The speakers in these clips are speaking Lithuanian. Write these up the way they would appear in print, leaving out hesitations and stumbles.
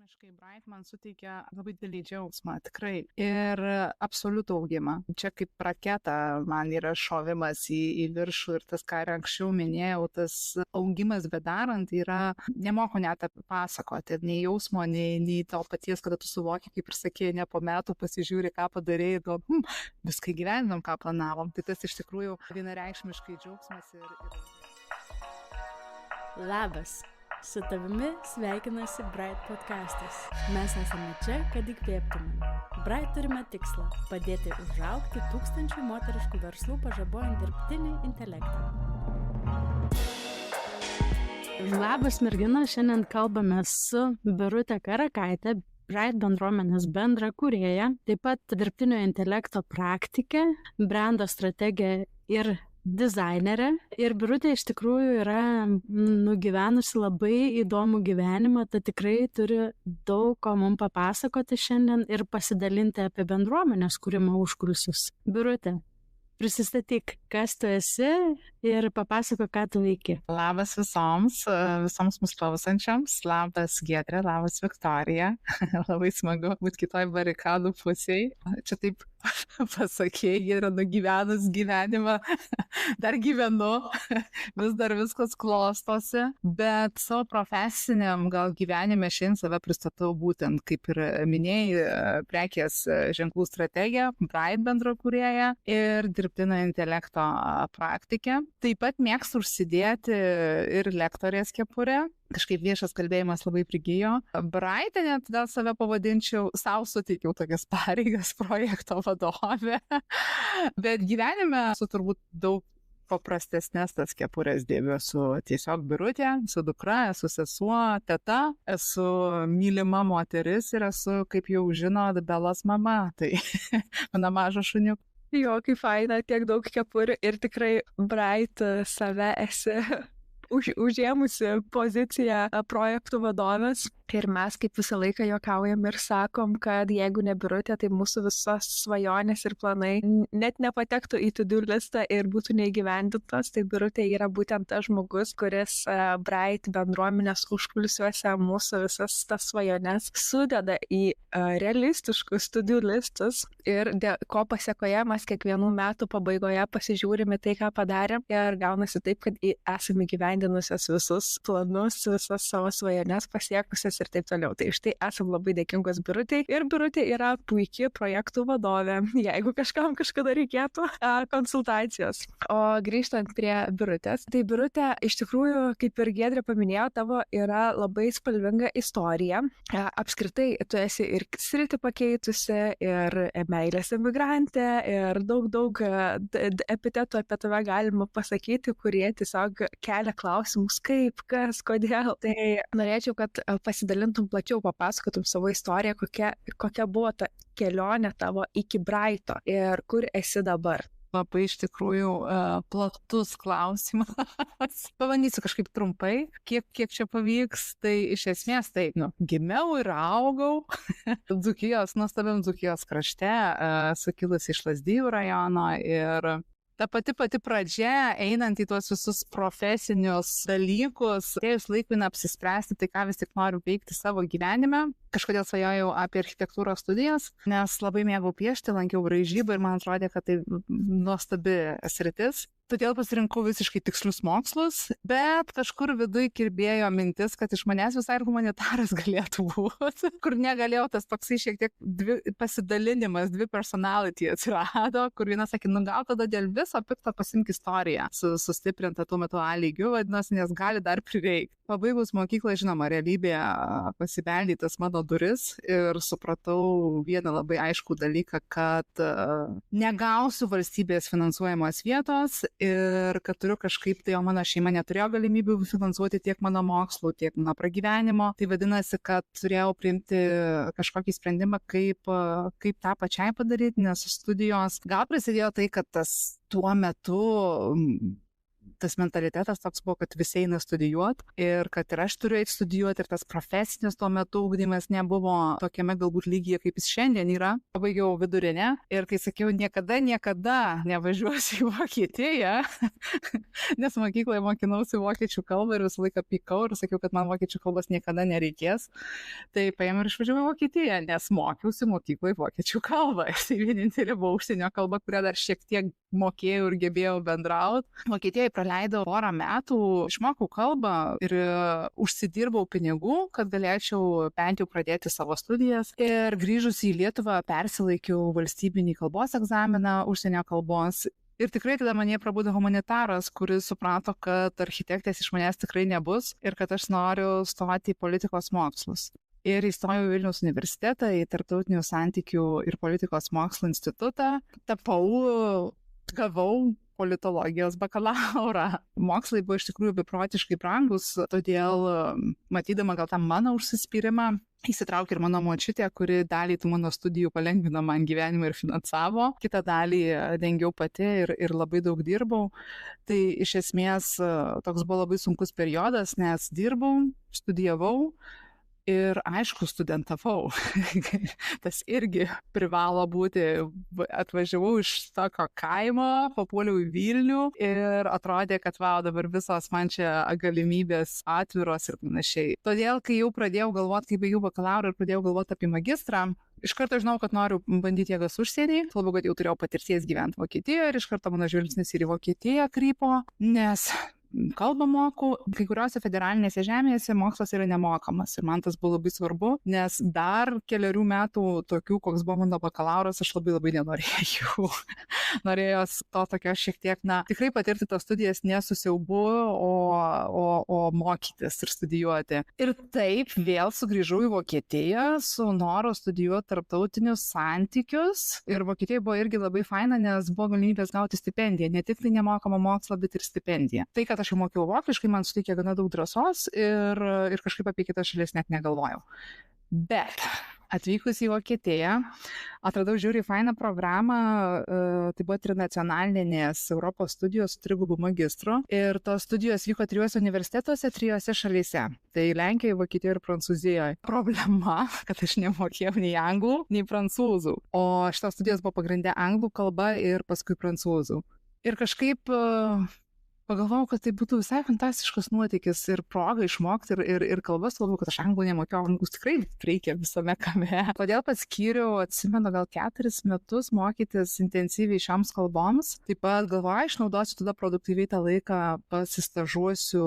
vienareikšmiškai Bright man suteikia labai didelį džiaugsmą, tikrai. Ir absoliutų augimą. Čia kaip raketa man yra šovimas į viršų ir tas, ką ir anksčiau minėjau, tas augimas bedarant yra, nemoku net pasakoti, nei jausmo, nei to paties, kada tu suvoki, kaip ir sakė, ne po metų pasižiūri, ką padarėjai, gal viską gyveninom, ką planavom. Tai tas iš tikrųjų vienareikšmiškai džiaugsmas ir... Labas, su tavimi sveikinasi Bright podcastas. Mes esame čia, kad įkvėptumėm. Bright turime tikslą – padėti užaugti 1000 moteriškų verslų pažabojant dirbtinį intelektą. Labas mergina, šiandien kalbame su Birute Karakaite, Bright bendruomenės bendra kūrėja, taip pat dirbtinio intelekto praktikė, brando strategė ir dizainerė. Ir Birutė iš tikrųjų yra nugyvenusi labai įdomų gyvenimą, tai tikrai turi daug ko mums papasakoti šiandien ir pasidalinti apie bendruomenės kūrimo užkulisius. Birutė, prisistatyk, kas tu esi ir papasako, ką tu veiki. Labas visoms mūsų klausančiams. Labas Giedrė, labas Viktorija. Labai smagu būti kitoj barikadų pusėj. Čia taip pasakėjai, yra nugyvenus gyvenimą, dar gyvenu, vis dar viskas klostosi, bet savo profesiniam gal gyvenime šiandien save pristatau būtent, kaip ir minėjai, prekės ženklų strategija, Bright bendrakūrėja ir dirbtinio intelekto praktikė. Taip pat mėgstu užsidėti ir lektorės kepurę. Kažkaip viešas kalbėjimas labai prigijo. Bright net dėl save pavadinčiau, savo suteikiau tokias pareigas projekto vadovė. Bet gyvenime esu turbūt daug paprastesnės tas kepurės dėviu. Esu tiesiog Birutė, esu dukra, esu sesuo, teta, esu mylima moteris ir esu, kaip jau žinot, Belos mama. Tai mano mažo šuniukas. Jo, kaip faina, tiek daug kepurių ir tikrai Bright save esi užėmusi poziciją projektų vadovės. Ir mes kaip visą laiką juokaujam ir sakom, kad jeigu ne Birutė, tai mūsų visos svajonės ir planai net nepatektų į to-do listą ir būtų neįgyvendintos. Tai Birutė yra būtent tas žmogus, kuris Bright bendruomenės užkulisiuose mūsų visas tas svajonės sudeda į realistiškus to-do listus ir ko pasiekoje mes kiekvienų metų pabaigoje pasižiūrime tai, ką padarėm ir gaunasi taip, kad esame įgyvendinusios visus planus, visas savo svajonės pasiekusias ir taip toliau. Tai štai esam labai dėkingos Birutei ir Birutė yra puikia projektų vadovė, jeigu kažkam kažkada reikėtų konsultacijos. O grįžtant prie Birutės, tai Birutė iš tikrųjų, kaip ir Giedrė paminėjo, tavo yra labai spalvinga istorija. Apskritai, tu esi ir sritį pakeitusi, ir meilės emigrantė, ir daug epitetų apie tave galima pasakyti, kurie tiesiog kelia klausimus, kaip, kas, kodėl. Tai norėčiau, kad pasidalintum plačiau, papasakotum savo istoriją, kokia buvo ta kelionė tavo iki Brighto ir kur esi dabar. Labai iš tikrųjų platus klausimas. Pabandysiu kažkaip trumpai, kiek čia pavyks. Tai iš esmės taip, gimiau ir augau Dzūkijos, nuostabiam Dzūkijos krašte, sukilusi iš Lazdijų rajono ir ta pati pradžia, einant į tuos visus profesinius dalykus, atėjus laikui apsispręsti, tai ką vis tik noriu veikti savo gyvenime. Kažkodėl svajojau apie architektūros studijas, nes labai mėgau piešti, lankiau braižybą ir man atrodė, kad tai nuostabi sritis. Todėl pasirinkau visiškai tikslius mokslus, bet kažkur viduj kirbėjo mintis, kad iš manęs visai ir humanitaras galėtų būti, kur negalėjau, tas toksai šiek tiek pasidalinimas, dvi personality atsirado, kur vienas sakė, gal tada dėl viso pikto pasimk istoriją, sustiprinta tuo metu A lygiu, vadinasi, nes gali dar prireikti. Pabaigus mokyklą, žinoma, realybė pasibeldė tas mano duris ir supratau vieną labai aiškų dalyką, kad negausiu valstybės finansuojamos vietos ir kad turiu kažkaip, tai mano šeima neturėjo galimybių finansuoti tiek mano mokslų, tiek mano pragyvenimo. Tai vadinasi, kad turėjau priimti kažkokį sprendimą, kaip tą pačiai padaryti, nes studijos gal prasidėjo tai, kad tas tuo metu tas mentalitetas toks buvo, kad visi eina studijuoti ir kad ir aš turiu eiti studijuoti ir tas profesinis tuo metu ugdymas nebuvo tokiame galbūt lygyje, kaip jis šiandien yra. Pabaigiau vidurinę ir kai sakiau, niekada nevažiuosiu į Vokietiją, nes mokykloje mokinausi vokiečių kalbą ir visą laiką pykau ir sakiau, kad man vokiečių kalbos niekada nereikės. Tai paėmiau ir išvažiavau į Vokietiją, nes mokiausi mokykloje vokiečių kalbą. Ir tai vienintelė buvo užsienio kalba, kurią dar šiek tiek mokėjau ir gebėjau bendrauti. Vokietijoje praleidau porą metų, išmokau kalbą ir užsidirbau pinigų, kad galėčiau bent jau pradėti savo studijas. Ir grįžus į Lietuvą persilaikiau valstybinį kalbos egzaminą užsienio kalbos. Ir tikrai tada mane prabudo humanitaras, kuris suprato, kad architektės iš manęs tikrai nebus ir kad aš noriu stoti į politikos mokslus. Ir įstojau į Vilniaus universitetą, į Tarptautinių santykių ir politikos mokslo institutą. Gavau politologijos bakalaurą. Mokslai buvo iš tikrųjų beprotiškai brangus, todėl matydama gal tą mano užsispyrimą, įsitraukė ir mano močiutė, kuri dalį tų mano studijų palengvino man gyvenimą ir finansavo. Kitą dalį dengiau pati ir labai daug dirbau. Tai iš esmės toks buvo labai sunkus periodas, nes dirbau, studijavau. Ir aišku, studentavau. Tas irgi privalo būti. Atvažiavau iš tokio kaimo, papuoliau į Vilnių ir atrodė, kad dabar visos man čia galimybės atviros ir panašiai. Todėl, kai jau pradėjau galvoti, kai baigiau bakalaurą ir pradėjau galvoti apie magistrą, iš karto žinau, kad noriu bandyti jėgas užsienį. Labiau, kad jau turėjau patirties gyventi Vokietijoje ir iš karto mano žvilgsnis ir į Vokietiją krypo, nes kalbą moku, kai kuriuose federalinėse žemėse mokslas yra nemokamas ir man tas buvo labai svarbu, nes dar keliarių metų tokių, koks buvo mano bakalauras, aš labai nenorėjau. Norėjos to tokio šiek tiek, tikrai patirti tos studijas nesusiaubu, o mokytis ir studijuoti. Ir taip vėl sugrįžau į Vokietiją su noru studijuoti tarptautinius santykius ir Vokietijoje buvo irgi labai faina, nes buvo galimybės gauti stipendiją, ne tik tai nemokamą mokslą, bet ir stipendiją. Tai, kad aš jau mokiau vokiškai, man suteikė gana daug drąsos ir kažkaip apie kitas šalis net negalvojau. Bet atvykus į Vokietiją, atradau žiūri fainą programą, tai buvo trinacionalinės Europos studijos su 3 magistru ir tos studijos vyko 3 universitetuose, 3 šalyse. Tai Lenkijoje, Vokietijoje ir Prancūzijoje. Problema, kad aš nemokėjau nei anglų, nei prancūzų, o šitos studijos buvo pagrindė anglų kalba ir paskui prancūzų. Ir kažkaip pagalvojau, kad tai būtų visai fantastiškas nuotykis ir proga išmokti ir kalbas, labiau, kad aš anglų nemokėjau, anglus tikrai reikia visame kame. Todėl paskyriau, atsimenu, gal 4 metus mokytis intensyviai šioms kalboms. Taip pat galvoju, išnaudosiu tada produktyviai tą laiką, pasistažuosiu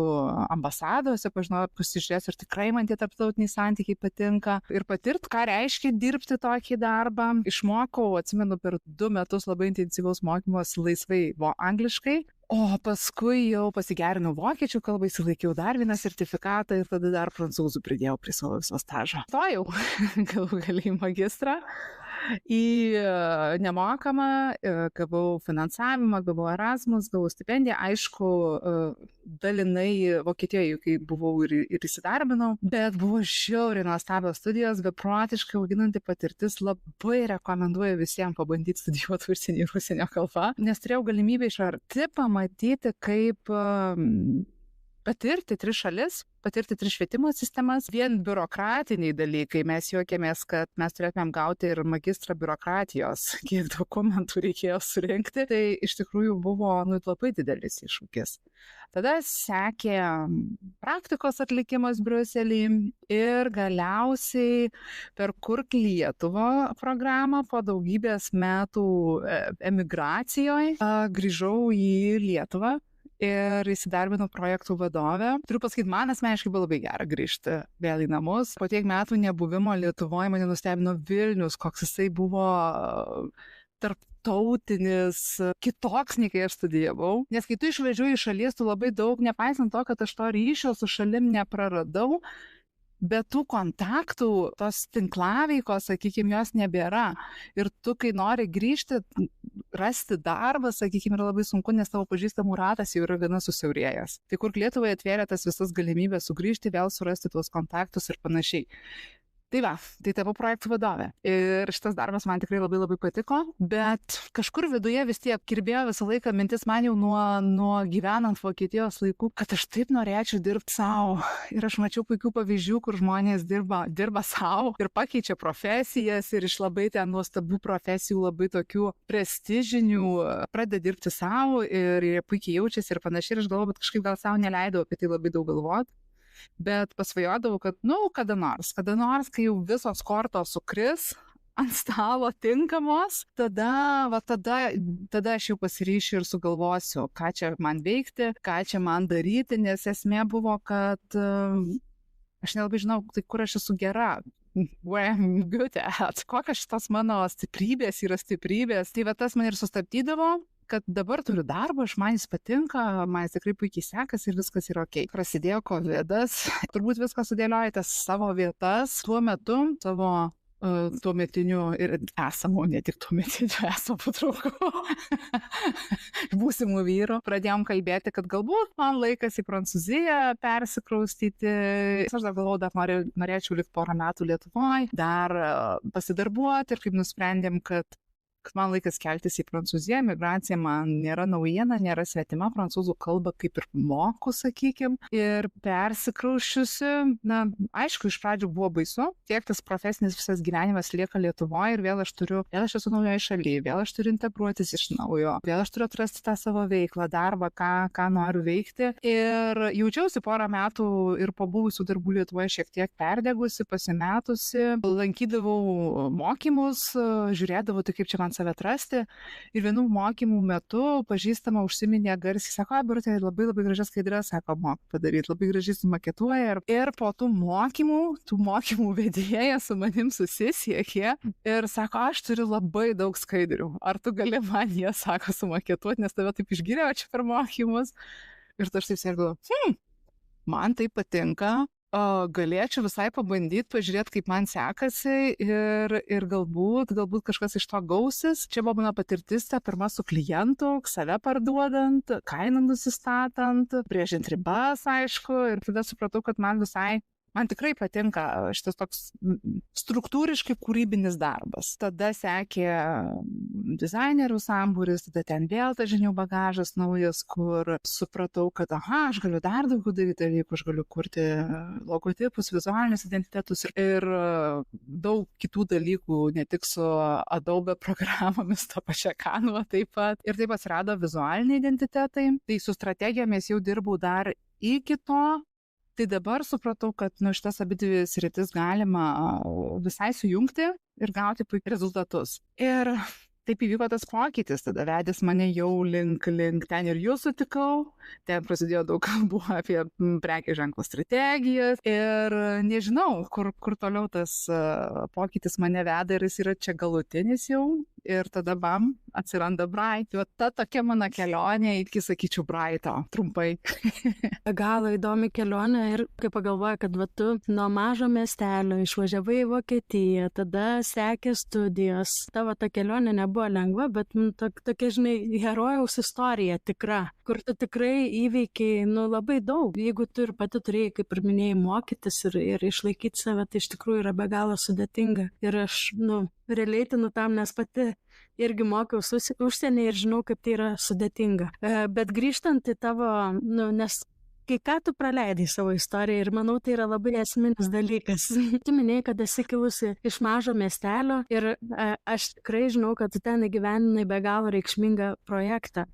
ambasadose, pasižiūrėsiu ir tikrai man tie tarptautiniai santykiai patinka. Ir patirt, ką reiškia dirbti tokį darbą. Išmokau, atsimenu, per 2 metus labai intensyvaus mokymosi laisvai angliškai. O paskui jau pasigerinau vokiečių kalbą, įsilaikiau dar vieną sertifikatą ir tada dar prancūzų pridėjau prie savo viso stažo. Stojau galų gale į magistrą, į nemokamą, gavau finansavimą, gavau Erasmus, gavau stipendiją, aišku, dalinai Vokietijoje, kai buvau ir įsidarbinau, bet buvo žiauriai nuostabios studijos, beprotiškai auginanti patirtis, labai rekomenduoju visiems pabandyti studijuoti užsienį ir užsienio kalbą, nes turėjau galimybę iš arti pamatyti, kaip patirti 3 šalis, patirti 3 švietimo sistemas, vien biurokratiniai dalykai. Mes juokėmės, kad mes turėtumėm gauti ir magistrą biurokratijos, kiek dokumentų reikėjo surinkti. Tai iš tikrųjų buvo labai didelis iššūkis. Tada sekė praktikos atlikimas Briuselį ir galiausiai per Kurk Lietuvą programą po daugybės metų emigracijoje grįžau į Lietuvą. Ir įsidarbinau projektų vadovę. Turiu pasakyti, man asmeniškai buvo labai gera grįžti vėl į namus. Po tiek metų nebuvimo Lietuvoje mane nustebino Vilnius, koks jisai buvo tarptautinis, kitoks, nei kai aš studijavau. Nes kai tu išvažiuoji iš šalies, tu labai daug, nepaisant to, kad aš to ryšio su šalim nepraradau, bet tų kontaktų, tos tinklaveikos, sakykime, jos nebėra. Ir tu, kai nori grįžti, rasti darbą, sakykime, yra labai sunku, nes tavo pažįstamų ratas jau yra gana susiaurėjęs. Tai Kurk Lietuvai atvėrė tas visas galimybės sugrįžti, vėl surasti tuos kontaktus ir panašiai. Tai va, tai tapau projektų vadovė. Ir šitas darbas man tikrai labai labai patiko, bet kažkur viduje vis tiek kirbėjo visą laiką mintis man jau nuo gyvenant Vokietijos laikų, kad aš taip norėčiau dirbti savo. Ir aš mačiau puikių pavyzdžių, kur žmonės dirba savo ir pakeičia profesijas ir iš labai ten nuostabių profesijų, labai tokių prestižinių, pradeda dirbti savo ir jie puikiai jaučiasi ir panašiai. Ir aš galvoju, bet kažkaip gal savo neleidau apie tai labai daug galvoti. Bet pasvajodavau, kad, kada nors, kai jau visos kortos sukris ant stalo tinkamos, tada aš jau pasiryšiu ir sugalvosiu, ką čia man veikti, ką čia man daryti, nes esmė buvo, kad aš nelabai žinau, tai kur aš esu gera. Where I'm good at. Kokios šitos mano stiprybės yra stiprybės. Tai va tas man ir sustabdydavo, kad dabar turiu darbą, man jis patinka, man jis tikrai puikiai sekasi ir viskas yra ok. Prasidėjo COVID-as, turbūt viską sudėliojate savo vietas, tuo metu savo tuometinių ir esamų, ne tik tuometinių esamų draugų, būsimų vyrų. Pradėjom kalbėti, kad galbūt man laikas į Prancūziją persikraustyti. Aš dar galvoju, dar norėčiau likti porą metų Lietuvoje, dar pasidarbuoti ir kaip nusprendėm, kad man laikas keltis į Prancūziją, migracija man nėra naujiena, nėra svetima, prancūzų kalbą kaip ir moku, sakykim, ir persikraušiusi, aišku, iš pradžių buvo baisu, tiek tas profesinis visas gyvenimas lieka Lietuvoje ir vėl aš esu naujoje šalyje, vėl aš turiu integruotis iš naujo, vėl aš turiu atrasti tą savo veiklą, darbą, ką noriu veikti ir jaučiausi porą metų ir po buvusių darbų Lietuvoje šiek tiek perdegusi, pasimetusi, lankydavau mokymus, žiūrėdavau, tai kaip čia man save atrasti ir vienų mokymų metu pažįstama užsiminė garsiai, sako, Birutė, labai labai gražias skaidrės, sako, moku padaryti, labai gražiai sumaketuoja ir po tų mokymų vedėja su manim susisiekė ir sako, aš turiu labai daug skaidrių, ar tu gali man ją, sako, sumaketuoti, nes tave taip išgyrėjau čia per mokymus ir aš taip sėdau, man tai patinka. Galėčiau visai pabandyti, pažiūrėti, kaip man sekasi ir galbūt kažkas iš to gausis. Čia buvo mano patirtis, pirma su klientu, save parduodant, kainą nusistatant, brėžiant ribas, aišku, ir tada supratau, kad man tikrai patinka šitas toks struktūriškai kūrybinis darbas. Tada sekė dizainerių sambūris, tada ten vėl tas žinių bagažas naujas, kur supratau, kad aš galiu dar daugiau daryti dalykų, aš galiu kurti logotipus, vizualinius identitetus ir daug kitų dalykų, ne tik su Adobe programomis, to pačia Canva taip pat. Ir taip atsirado vizualiniai identitetai. Tai su strategijomis jau dirbau dar iki to. Tai dabar supratau, kad šitas abidvi sritis galima visai sujungti ir gauti puikius rezultatus. Ir taip įvyko tas pokytis, tada vedęs mane jau link ten ir jūs sutikau, ten prasidėjo daug kalbų apie prekės ženklo strategijas ir nežinau, kur toliau tas pokytis mane veda ir jis yra čia galutinis jau ir tada bam, atsiranda Bright. Ta tokia mano kelionė iki, sakyčiau, Brighto, trumpai. Galo įdomi kelionė ir kai pagalvoju, kad tu nuo mažo miestelio išvažiavai į Vokietiją, tada sekė studijos. Tavo ta kelionė nebuvo lengva, bet tokia, žinai, herojaus istorija tikra, kur tu tikrai įveikiai labai daug. Jeigu tu ir pati turėjai, kaip ir minėjai, mokytis ir išlaikyti save, tai iš tikrųjų yra be galo sudėtinga. Ir aš, relatinu tam, nes pati irgi mokiausi užsienį ir žinau, kaip tai yra sudėtinga. Bet grįžtant į tavo, nes kai ką tu praleidai savo istoriją ir manau, tai yra labai esminis dalykas. Tu minėjai, kad esi kilusi iš mažo miestelio ir aš tikrai žinau, kad tu ten įgyveninai be galo reikšmingą projektą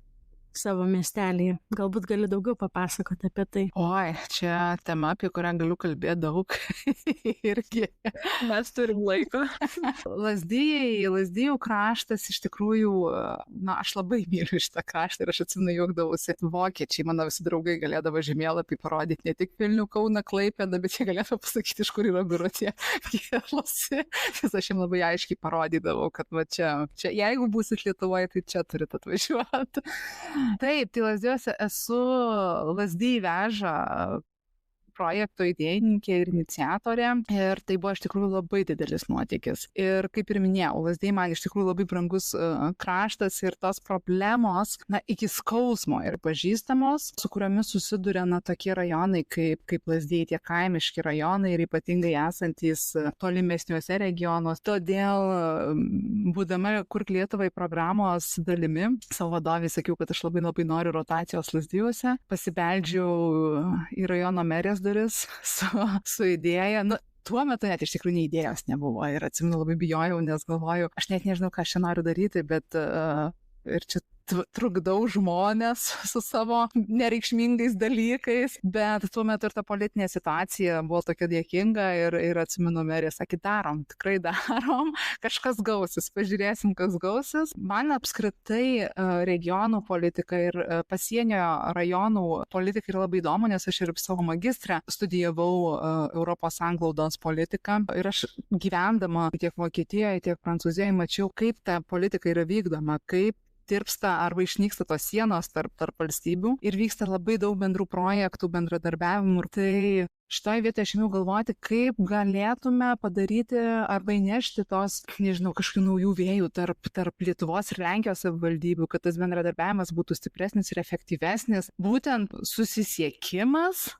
savo miestelėje. Galbūt gali daugiau papasakoti apie tai. Oi, čia tema, apie kurią galiu kalbėti daug. Irgi. Mes turim laiko. Lazdijų kraštas iš tikrųjų, aš labai myliu šitą kraštą ir aš atsimenu juokdavusi. Vokiečiai, mano visi draugai galėdavo žemėlapį parodyti ne tik Vilnių, Kauną, Klaipėdą, bet jie galėdavo pasakyti, iš kur yra Birutė kilusi. Nes aš jiems labai aiškiai parodydavau, kad va čia, jeigu būsit Lietuvoje, tai čia turit atvažiuoti. Taip, tai Lazdijuose esu, Lazdijai veža projekto idėjininkė ir iniciatorė ir tai buvo iš tikrųjų labai didelis nuotykis. Ir kaip ir minėjau, Lazdijai man iš tikrųjų labai brangus kraštas ir tos problemos, iki skausmo ir pažįstamos, su kuriomis susiduria tokie rajonai kaip Lazdijai, tie kaimiški rajonai ir ypatingai esantys tolimesniuose regionuose. Todėl, būdama Kurk Lietuvai programos dalimi, savo vadovai sakiau, kad aš labai noriu rotacijos Lazdijuose. Pasibeldžiau į rajono merės duris su idėja. Tuo metu net iš tikrųjų nei idėjos nebuvo ir atsimenu labai bijojau, nes galvoju, aš net nežinau, ką aš čia noriu daryti, bet ir čia trukdau žmonės su savo nereikšmingais dalykais, bet tuo metu ir ta politinė situacija buvo tokia dėkinga ir atsimenu, merė sakė, darom, tikrai darom, kažkas gausis, pažiūrėsim, kas gausis. Man apskritai regionų politika ir pasienio rajonų politika yra labai įdomu, nes aš ir savo magistrę studijavau Europos sanglaudos politiką ir aš gyvendama tiek Vokietijoje, tiek Prancūzijoje mačiau, kaip ta politika yra vykdoma, kaip tirpsta arba išnyksta tos sienos tarp valstybių ir vyksta labai daug bendrų projektų, bendradarbiavimų. Ir tai šitoje vietoje aš ėmiau galvoti, kaip galėtume padaryti arba įnešti tos, nežinau, kažkokių naujų vėjų tarp Lietuvos ir Lenkijos savivaldybių, kad tas bendradarbiavimas būtų stipresnis ir efektyvesnis. Būtent susisiekimas.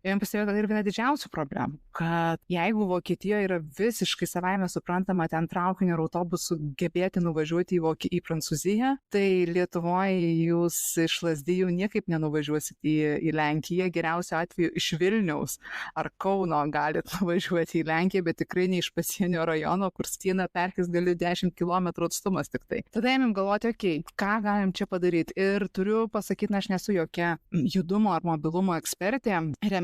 Ir pastebėjau, kad yra viena didžiausių problemų, kad jeigu Vokietijoje yra visiškai savaime suprantama ten traukiniu ir autobusu gebėti nuvažiuoti į Prancūziją, tai Lietuvoje jūs iš Lazdijų niekaip nenuvažiuosite į Lenkiją, geriausiu atveju iš Vilniaus ar Kauno galit nuvažiuoti į Lenkiją, bet tikrai ne iš pasienio rajono, kur sieną perkis gali 10 km atstumas tik tai. Tada ėmėm galvoti, ką galim čia padaryti. Ir turiu pasakyti, aš nesu jokia judumo ar mobilumo ekspertė,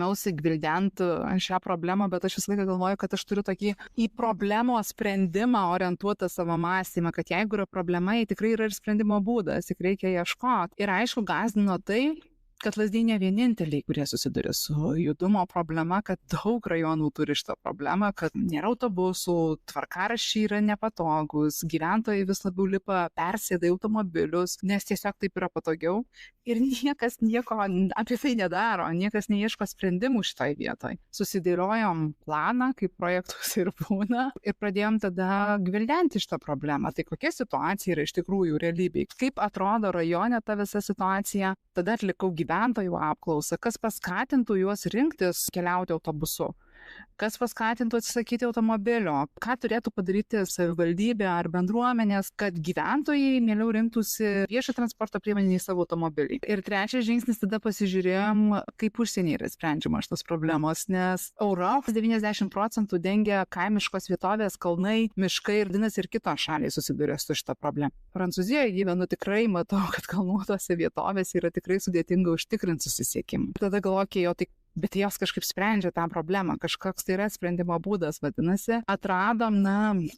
gvildent šią problemą, bet aš visą laiką galvoju, kad aš turiu tokį į problemos sprendimą orientuotą savo mąstymą, kad jeigu yra problema, jai tikrai yra ir sprendimo būdas, tik reikia ieškoti. Ir aišku, gąsdino tai, kad Lazdijai ne vieninteliai, kurie susiduria su judumo problema, kad daug rajonų turi šitą problemą, kad nėra autobusų, tvarkaraščiai yra nepatogus, gyventojai vis labiau lipa, persėda į automobilius, nes tiesiog taip yra patogiau. Ir niekas nieko apie tai nedaro, niekas neieško sprendimų šitoj vietoj. Susidėliojom planą, kaip projektus ir būna, ir pradėjom tada gvildenti šitą problemą. Tai kokia situacija yra iš tikrųjų realybėj? Kaip atrodo rajone ta visa situacija? Tada atlikau gyventojų apklausą, kas paskatintų juos rinktis keliauti autobusu. Kas paskatintų atsisakyti automobilio, ką turėtų padaryti savivaldybė ar bendruomenės, kad gyventojai mieliau rinktųsi viešą transporto priemonę į savo automobilį. Ir trečias žingsnis, tada pasižiūrėjom, kaip užsienyje yra sprendžiama šitos problemos, nes Europos 90% dengia kaimiškos vietovės, kalnai, miškai ir dinas ir kitos šaliai susiduria su šitą problemą. Prancūzijoje gyvenu, tikrai matau, kad kalnuotose vietovėse yra tikrai sudėtinga užtikrinti susisiekimą. Tada galvoju, bet jos kažkaip sprendžia tą problemą, kažkoks tai yra sprendimo būdas, vadinasi. Atradom,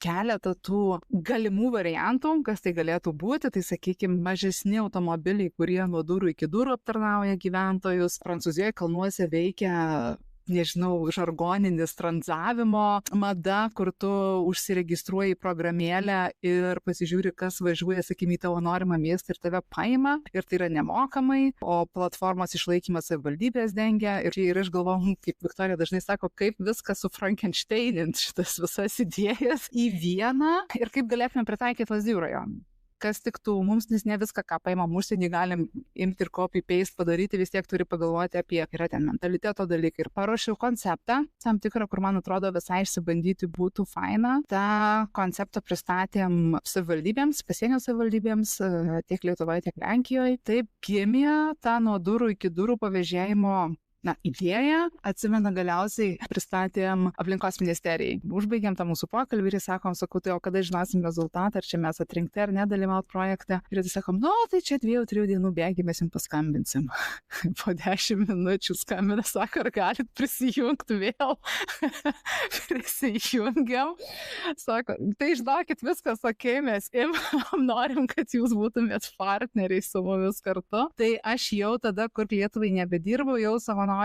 keletą tų galimų variantų, kas tai galėtų būti, tai sakykime, mažesni automobiliai, kurie nuo durų iki durų aptarnauja gyventojus. Prancūzijoje kalnuose veikia, nežinau, žargoninis tranzavimo mada, kur tu užsiregistruoji programėlę ir pasižiūri, kas važiuoja, sakykime, į tavo norimą miestą ir tave paima, ir tai yra nemokamai, o platformos išlaikymas savivaldybės dengia. Ir aš galvoju, kaip Viktorija dažnai sako, kaip viską sufrankenšteinint šitas visas idėjas į vieną ir kaip galėtume pritaikyti Lazdijų rajoną. Kas tiktų mums, nes ne viską, ką paimam užsienį, galim imti ir copy-paste padaryti, vis tiek turi pagalvoti apie, yra ten mentaliteto dalykai. Ir paruošiau konceptą, tam tikrą, kur man atrodo visai išsibandyti būtų faina. Ta konceptą pristatėm savivaldybėms, pasienio savivaldybėms, tiek Lietuvoje, tiek Lenkijoje. Taip gimė ta nuo durų iki durų pavėžėjimo idėja. Atsimenu, galiausiai pristatėm aplinkos ministerijai. Užbaigėm tą mūsų pokalbį ir sakau, tai o kada žinosim rezultatą, ar čia mes atrinkti ar nedalyvaut projekte. Ir tai sakom, tai čia 2-3 dienų bėgi mes jums paskambinsim. Po 10 minučių skambina, sako, ar galit prisijungti vėl. Prisijungiam. Sako, tai žinokit, viskas okei, mes norim, kad jūs būtumėt partneriai su mumis kartu. Tai aš jau tada, kur Lietuvai nebedirbau, jau savanoriškais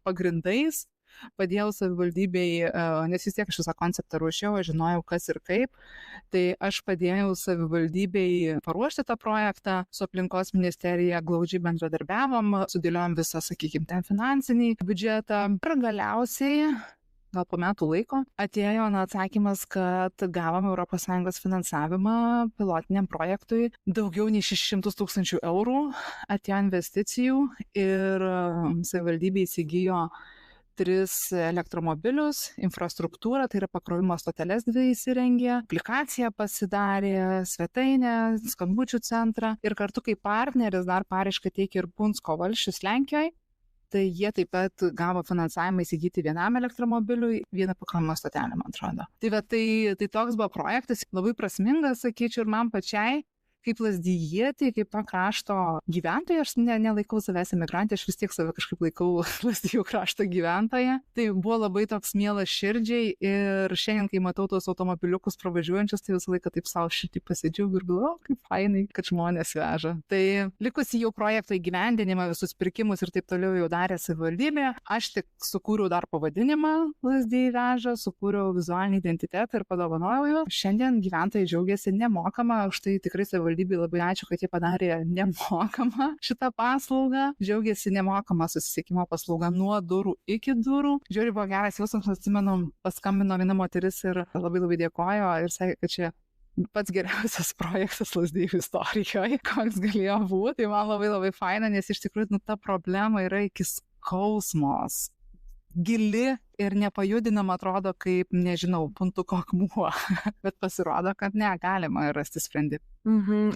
pagrindais padėjau savivaldybei, nes vis tiek aš visą konceptą ruošiau, aš žinojau, kas ir kaip, tai aš padėjau savivaldybei paruošti tą projektą, su aplinkos ministerija glaudžiai bendradarbiavom, sudėliojom visą, sakykime, ten finansinį biudžetą. Ir galiausiai, gal po metų laiko, atėjo atsakymas, kad gavom ES finansavimą pilotiniam projektui, daugiau nei 600 000 eurų atėjo investicijų ir savivaldybė įsigijo 3 elektromobilius, infrastruktūrą, tai yra pakrovimo stoteles 2 įsirengė, aplikaciją pasidarė, svetainę, skambučių centrą ir kartu kaip partneris dar paraišką teikė ir Punsko valsčius Lenkijoje. Tai jie taip pat gavo finansavimą įsigyti vienam elektromobiliui, vieną pakrovimo stotelę, man atrodo. Tai toks buvo projektas, labai prasmingas, sakyčiau, ir man pačiai, kaip lazdijietė, kaip to krašto gyventoja, aš nelaikau savęs emigrantė, aš vis tiek save kažkaip laikau Lazdijų krašto gyventoja. Tai buvo labai toks mielas širdžiai ir šiandien, kai matau tos automobiliukus pravažiuojančius, tai visą laiką taip savo širdį pasidžiaugiu ir galvoju, kaip fainai, kad žmonės veža. Tai likusi jau projekto įgyvendinimą, visus pirkimus ir taip toliau jau darė savivaldybė. Aš tik sukūriau dar pavadinimą Lazdijai veža, sukūriau vizualinį identitetą ir padovanojau jo. Šiandien gyventojai džiaugiasi nemokama, už tai tikrai savivaldybei labai ačiū, kad jie padarė nemokamą šitą paslaugą. Džiaugiasi nemokama susisiekimo paslauga nuo durų iki durų. Žiūrėjau, buvo geras jausmas, atsimenu, paskambino viena moteris ir labai dėkojo ir sakė, kad čia pats geriausias projektas Lazdijų istorijoje, koks galėjo būti. Tai man labai faina, nes iš tikrųjų ta problema yra iki skausmos gili ir nepajudinama, atrodo kaip, nežinau, puntuko akmuo, bet pasirodo, kad galima rasti sprendimą.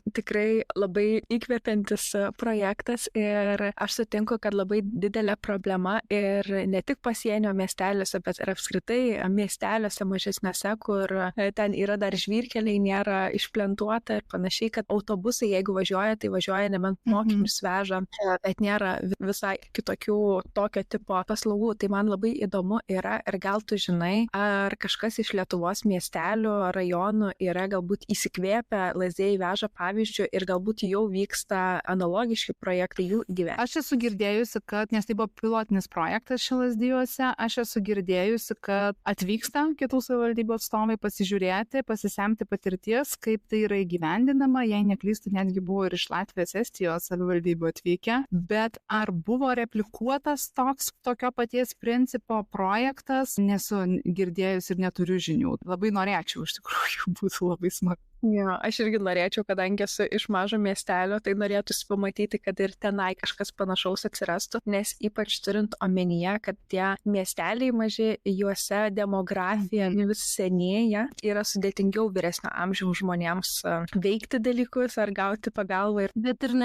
Tikrai labai įkvepiantis projektas ir aš sutinku, kad labai didelė problema ir ne tik pasienio miesteliuose, bet ir apskritai miesteliuose mažesniuose, kur ten yra dar žvyrkeliai, nėra išplentuota ir panašiai, kad autobusai, jeigu važiuoja, tai važiuoja nebent mokinius veža, bet nėra visai kitokių tokio tipo paslaugų. Tai man labai įdomu yra, ir gal tu žinai, ar kažkas iš Lietuvos miestelių, rajonų yra galbūt įsikvėpę Lazdijai veža pavyzdžių ir galbūt jau vyksta analogiški projektai jų gyvenime. Aš esu girdėjusi, kad, nes tai buvo pilotinis projektas čia Lazdijuose, aš esu girdėjusi, kad atvyksta kitų savivaldybių atstovai pasižiūrėti, pasisemti patirties, kaip tai yra įgyvendinama, jei neklystu, netgi buvo ir iš Latvijos, Estijos savivaldybių atvykę, bet ar buvo replikuotas tokio paties principo projektas, nesu girdėjus ir neturiu žinių. Labai norėčiau, iš tikrųjų, būtų labai smagu. Jo, aš irgi norėčiau, kadangi esu iš mažo miestelio, tai norėtųsi pamatyti, kad ir tenai kažkas panašaus atsirastų, nes ypač turint omenyje, kad tie miesteliai maži, juose demografija vis senėja, yra sudėtingiau vyresnio amžiaus žmonėms veikti dalykus ar gauti pagalbą. Bet ir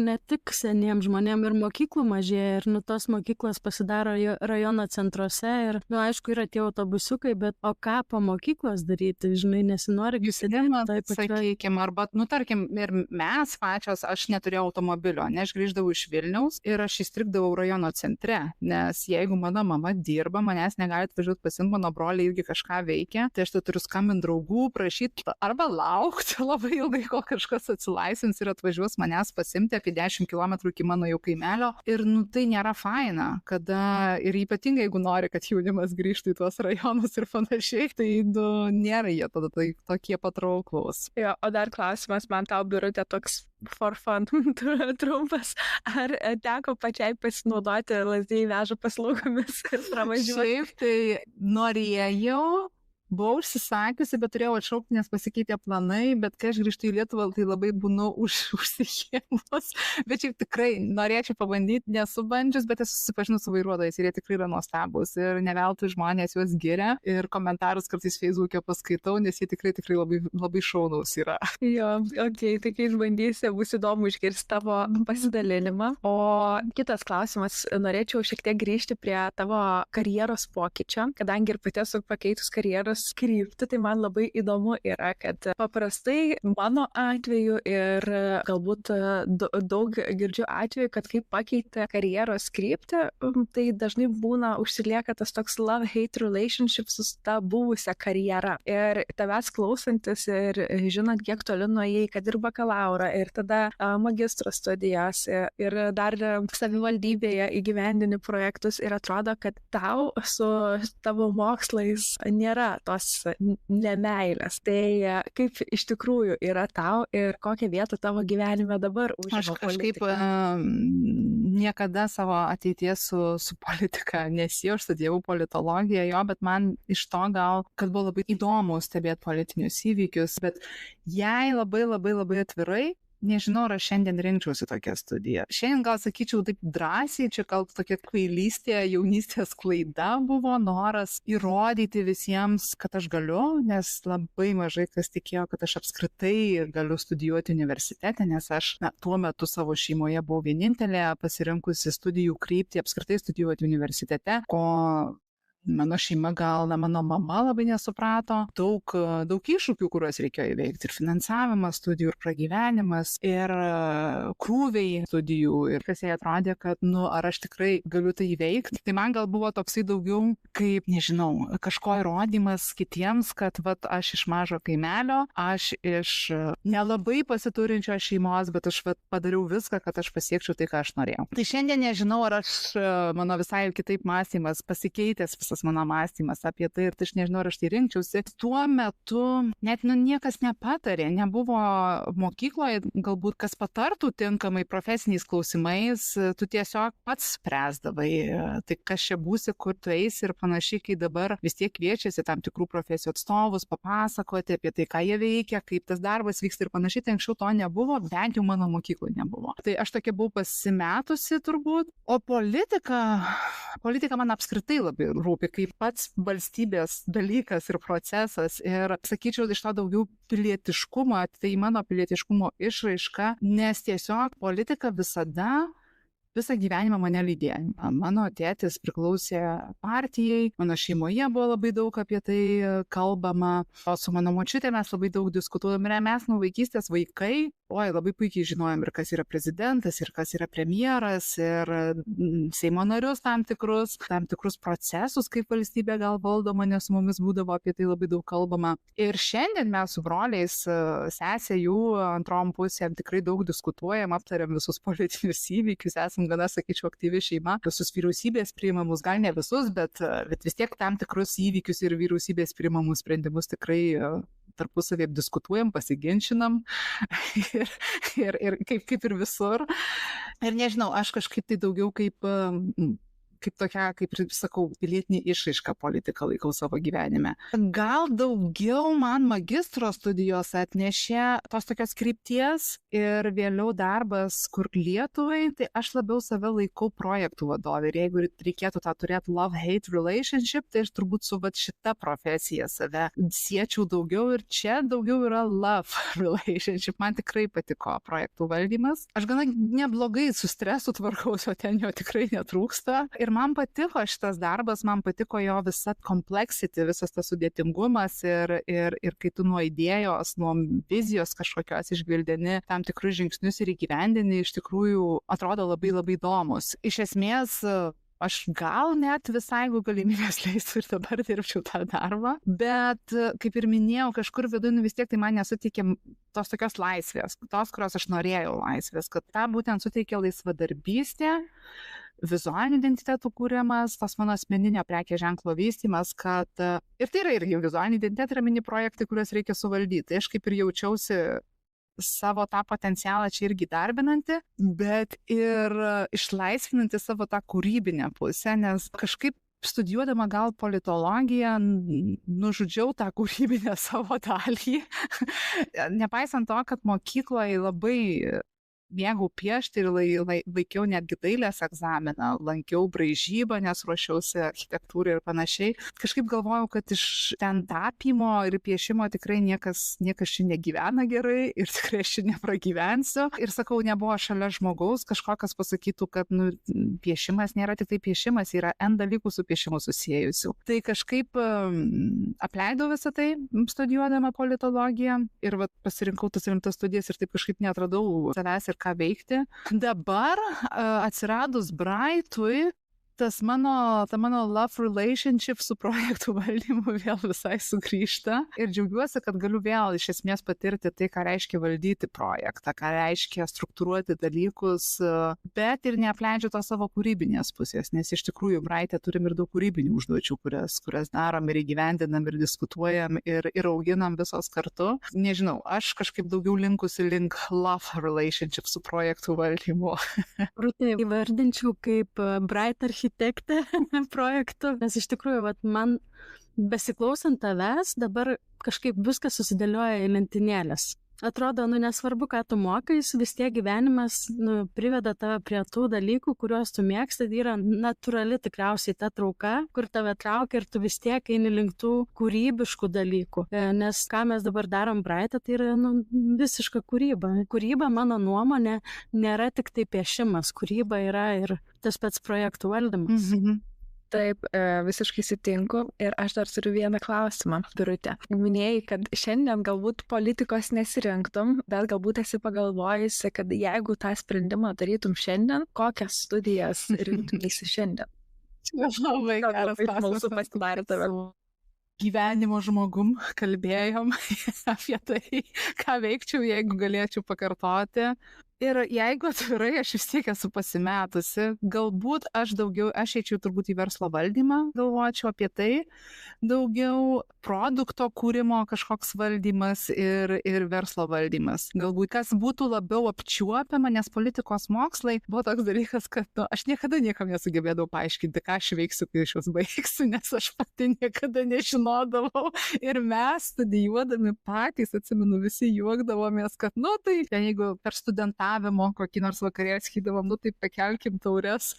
ne tik seniems žmonėms, ir mokyklų mažėja, ir tos mokyklos pasidaro rajono centruose, ir, aišku, yra tie autobusiukai, bet o ką po mokyklos daryti, žinai, nesinori gyvenimą. Sakykime, arba, tarkim, ir mes pačios, aš neturėjau automobilio, aš grįždavau iš Vilniaus ir aš įstrigdavau rajono centre, nes jeigu mano mama dirba, manęs negali atvažiuoti pasimti, mano broliai irgi kažką veikia, tai aš turiu skambinti draugų, prašyti arba laukti labai ilgai, kol kažkas atsilaisvins ir atvažiuos manęs pasimti apie 10 km iki mano jau kaimelio. Ir tai nėra faina, kada ir ypatingai, jeigu nori, kad jaunimas grįžtų į tuos rajonus ir panašiai, tai nėra jie tada tokie patrauklus. Jo, o dar klausimas, man tau, Birute, toks for fun trumpas. Ar teko pačiai pasinaudoti Lazdijai veža paslaugomis ir pravažiuoti? Šiaip tai norėjau. Buvau užsisakiusi, bet turėjau atšaukti, nes pasikeitė planai, bet kai aš grįžtu į Lietuvą, tai labai būnu užsijėmus. Bet šiaip tikrai norėčiau pabandyti, nesu bandžius, bet esu susipažinus su vairuotojais ir jie tikrai yra nuostabus. Ir neveltui žmonės juos giria ir komentarus kartais Facebook'e paskaitau, nes jie tikrai labai šaunūs yra. Jo, tai kai išbandysi, bus įdomu išgirsti tavo pasidalinimą. O kitas klausimas, norėčiau šiek tiek grįžti prie tavo karjeros pokyčio, kadangi ir pati esu pakeitus karjeros karjeros kryptį, tai man labai įdomu yra, kad paprastai mano atveju ir galbūt daug girdžiu atveju, kad kai pakeitė karjeros kryptį, tai dažnai būna užsilieka tas toks love-hate relationship su ta buvusia karjera. Ir tavęs klausantis ir žinant, kiek toli nuėjai, kad ir bakalaurą, ir tada magistro studijas, ir dar savivaldybėje įgyvendini projektus ir atrodo, kad tau su tavo mokslais nėra tos nemeilės. Tai kaip iš tikrųjų yra tau ir kokią vietą tavo gyvenime dabar užima Aš kažkaip politika? niekada savo ateities su politika nesijau, aš studijavau politologiją jo, bet man iš to gal, kad buvo labai įdomu stebėti politinius įvykius, bet jei labai atvirai, nežinau, ar aš šiandien rinkčiausi tokią studiją. Šiandien gal sakyčiau taip drąsiai, čia gal tokia kvailystė, jaunystės klaida buvo, noras įrodyti visiems, kad aš galiu, nes labai mažai kas tikėjo, kad aš apskritai galiu studijuoti universitete, nes aš tuo metu savo šeimoje buvau vienintelė pasirinkusi studijų kryptį apskritai studijuoti universitete, ko mano šeima gal, mano mama labai nesuprato, daug iššūkių, kuriuos reikėjo įveikti, ir finansavimas studijų, ir pragyvenimas, ir krūviai studijų, ir kas jai atrodė, kad, ar aš tikrai galiu tai įveikti. Tai man gal buvo toksai daugiau kaip, nežinau, kažko įrodymas kitiems, kad aš iš mažo kaimelio, aš iš nelabai pasiturinčio šeimos, bet aš padariau viską, kad aš pasiekčiau tai, ką aš norėjau. Tai šiandien nežinau, ar mano visai kitaip mąstymas pasikeitęs, mano mąstymas apie tai, ir tai aš nežinau, ar aš tai rinkčiausi. Tuo metu net niekas nepatarė, nebuvo mokykloje galbūt kas patartų tinkamai profesiniais klausimais, tu tiesiog pats spręsdavai, tai kas čia būsi, kur tu eisi ir panašiai, kai dabar vis tiek kviečiasi tam tikrų profesijų atstovus papasakoti apie tai, ką jie veikia, kaip tas darbas vyksta ir panašiai, tai anksčiau to nebuvo, bent jau mano mokykloje nebuvo. Tai aš tokia buvau pasimetusi turbūt, o politika man apskritai labai rūpi kaip pats valstybės dalykas ir procesas, ir sakyčiau, iš to daugiau pilietiškumo, tai mano pilietiškumo išraiška, nes tiesiog politika visą gyvenimą mane lydėjo. Mano tėtis priklausė partijai, mano šeimoje buvo labai daug apie tai kalbama, o su mano močiutė mes labai daug diskutuodami, mes nuo vaikystės vaikai, labai puikiai žinojom ir kas yra prezidentas, ir kas yra premjeras, ir Seimo narius tam tikrus procesus, kaip valstybė gal valdoma, nes su mumis būdavo apie tai labai daug kalbama. Ir šiandien mes su broliais, sesė jų antrom pusėm tikrai daug diskutuojam, aptariam visus politinius įvykius, esam gana, sakyčiau, aktyvi šeima, visus vyriausybės priimamus, gal ne visus, bet vis tiek tam tikrus įvykius ir vyriausybės priimamus sprendimus tikrai tarpusavį diskutuojam, pasiginčinam ir kaip ir visur. Ir nežinau, aš kažkaip tai daugiau kaip tokia, kaip ir sakau, pilietinė išraiška politiką laikau savo gyvenime. Gal daugiau man magistro studijos atnešė tos tokios krypties ir vėliau darbas kur Lietuvai, tai aš labiau save laikau projektų vadovė. Ir jeigu reikėtų tą turėti love-hate relationship, tai aš turbūt su šita profesija save siečiau daugiau, ir čia daugiau yra love relationship. Man tikrai patiko projektų valdymas. Aš gana neblogai su stresu tvarkausi, o ten jo tikrai netrūksta. Ir man patiko šitas darbas, man patiko jo visa complexity, visas tas sudėtingumas ir kai tu nuo idėjos, nuo vizijos kažkokios išgvildeni tam tikrus žingsnius ir įgyvendini, iš tikrųjų atrodo labai įdomus. Iš esmės, aš gal net visai, jeigu galimybės leistų, ir dabar dirbčiau tą darbą, bet kaip ir minėjau, kažkur viduje vis tiek tai man nesuteikė tos tokios laisvės, tos, kurios aš norėjau laisvės, kad tą būtent suteikė laisvadarbystė, vizualinių identitetų kūrimas, tas mano asmeninio prekės ženklo vystymas, kad ir tai yra irgi vizualiniai identitetai, yra mini projektai, kuriuos reikia suvaldyti. Tai aš kaip ir jaučiausi savo tą potencialą čia irgi darbinanti, bet ir išlaisvinanti savo tą kūrybinę pusę, nes kažkaip studijuodama gal politologiją, nužudžiau tą kūrybinę savo dalį. Nepaisant to, kad mokykloje labai mėgau piešti ir laikiau netgi dailės egzaminą, lankiau braižybą, nes ruošiausi architektūrai ir panašiai. Kažkaip galvojau, kad iš ten tapymo ir piešimo tikrai niekas čia negyvena gerai ir tikrai aš čia nepragyvensiu. Ir sakau, nebuvo šalia žmogaus kažko, kas pasakytų, kad piešimas nėra tik tai piešimas, yra N dalykų su piešimu susijusių. Tai kažkaip apleidau visą tai, studijuodama politologiją ir pasirinkau tas rimtas studijas ir taip kažkaip neatradau savęs ir ką veikti. Dabar atsiradus Brightui, ta mano love relationship su projektų valdymu vėl visai sugrįžta ir džiaugiuosi, kad galiu vėl iš esmės patirti tai, ką reiškia valdyti projektą, ką reiškia struktūruoti dalykus, bet ir neapleidžiu to savo kūrybinės pusės, nes iš tikrųjų Bright'e turim ir daug kūrybinių užduočių, kurias darom ir įgyvendinam ir diskutuojam ir auginam visos kartu. Nežinau, aš kažkaip daugiau linkusi link love relationship su projektų valdymu. Rūta, įvardinčiau kaip Bright architektė projektų, nes iš tikrųjų, man besiklausant tavęs, dabar kažkaip viskas susidėlioja į lentynėlės. Atrodo, nesvarbu, ką tu mokais, vis tiek gyvenimas priveda tave prie tų dalykų, kuriuos tu mėgsti, tai yra natūrali tikriausiai ta trauka, kur tave traukia ir tu vis tiek eini link tų kūrybiškų dalykų. Nes ką mes dabar darom Bright'e, tai yra visiška kūryba. Kūryba, mano nuomonė, nėra tik tai piešimas, kūryba yra ir tas pats projektų valdymas. Taip, visiškai sutinku. Ir aš dar turiu vieną klausimą, Birute. Minėjai, kad šiandien galbūt politikos nesirinktum, bet galbūt esi pagalvojusi, kad jeigu tą sprendimą darytum šiandien, kokias studijas rinktumėsi šiandien? Labai geras klausimas. Pasidarė tave. Gyvenimo žmogum kalbėjom apie tai, ką veikčiau, jeigu galėčiau pakartoti. Ir jeigu atvirai, aš vis tiek esu pasimetusi, galbūt aš eičiau turbūt į verslo valdymą, galvočiau apie tai, daugiau produkto kūrimo kažkoks valdymas ir verslo valdymas. Galbūt kas būtų labiau apčiuopiama, nes politikos mokslai buvo toks dalykas, kad aš niekada niekam nesugebėdavau paaiškinti, ką aš veiksiu, kai aš juos baigsiu, nes aš pati niekada nežinodavau. Ir mes studijuodami patys, atsimenu, visi juokdavomės, kad, tai jeigu per studentavimo kokį nors vakarėlį sakydavom, tai pakelkim taures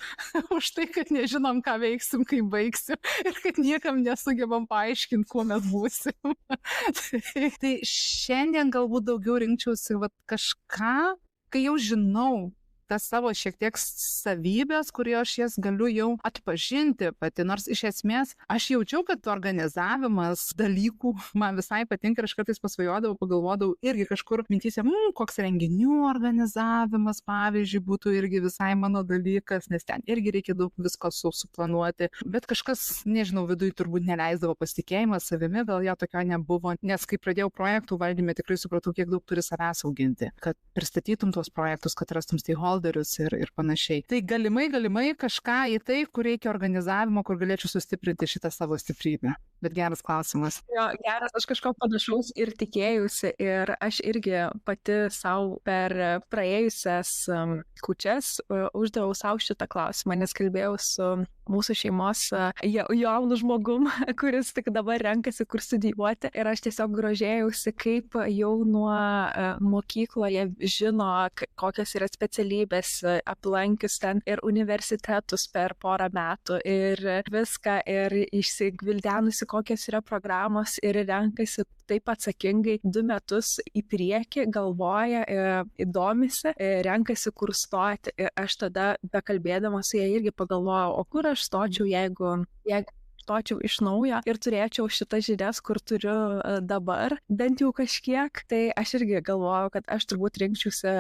už tai, kad nežinom, ką veiksim, kai baigsim ir kad niekam nesugebam paaiškinti, kuo mes būsim. Tai šiandien galbūt daugiau rinkčiausi kažką, kai jau žinau tas savo šiek tiek savybės, kurie aš jas galiu jau atpažinti pati. Nors iš esmės aš jaučiau, kad organizavimas dalykų man visai patinka ir aš kartais pasvajodavau, pagalvodavau irgi kažkur mintyse, koks renginių organizavimas, pavyzdžiui, būtų irgi visai mano dalykas, nes ten irgi reikia daug visko suplanuoti. Bet kažkas, nežinau, viduje turbūt neleisdavo pasitikėjimą savimi, gal jo tokio nebuvo, nes kai pradėjau projektų valdymą, tikrai supratau, kiek daug turi savęs auginti, kad pristatytum tuos projektus, kad rastum stakeholderius ir panašiai. Tai galimai kažką į tai, kur reikia organizavimo, kur galėčiau sustiprinti šitą savo stiprybę. Bet geras klausimas. Jo, geras, aš kažko panašaus ir tikėjusi ir aš irgi pati savo per praėjusias kūčias uždaviau savo šitą klausimą, nes kalbėjau su mūsų šeimos jaunu žmogum, kuris tik dabar renkasi, kur studijuoti. Ir aš tiesiog grožėjausi, kaip jau nuo mokykloje žino, kokios yra specialybės, aplankius ten ir universitetus per porą metų ir viską, ir išsigvildenusi, kokios yra programos ir renkasi taip atsakingai 2 metus į priekį, galvoja, įdomisi, renkasi, kur stoti. Ir aš tada, bekalbėdama su jie, irgi pagalvojau, o kur aš stočiau, jeigu stočiau iš naujo ir turėčiau šitas žinias, kur turiu dabar, bent jau kažkiek. Tai aš irgi galvojau, kad aš turbūt rinkčiausi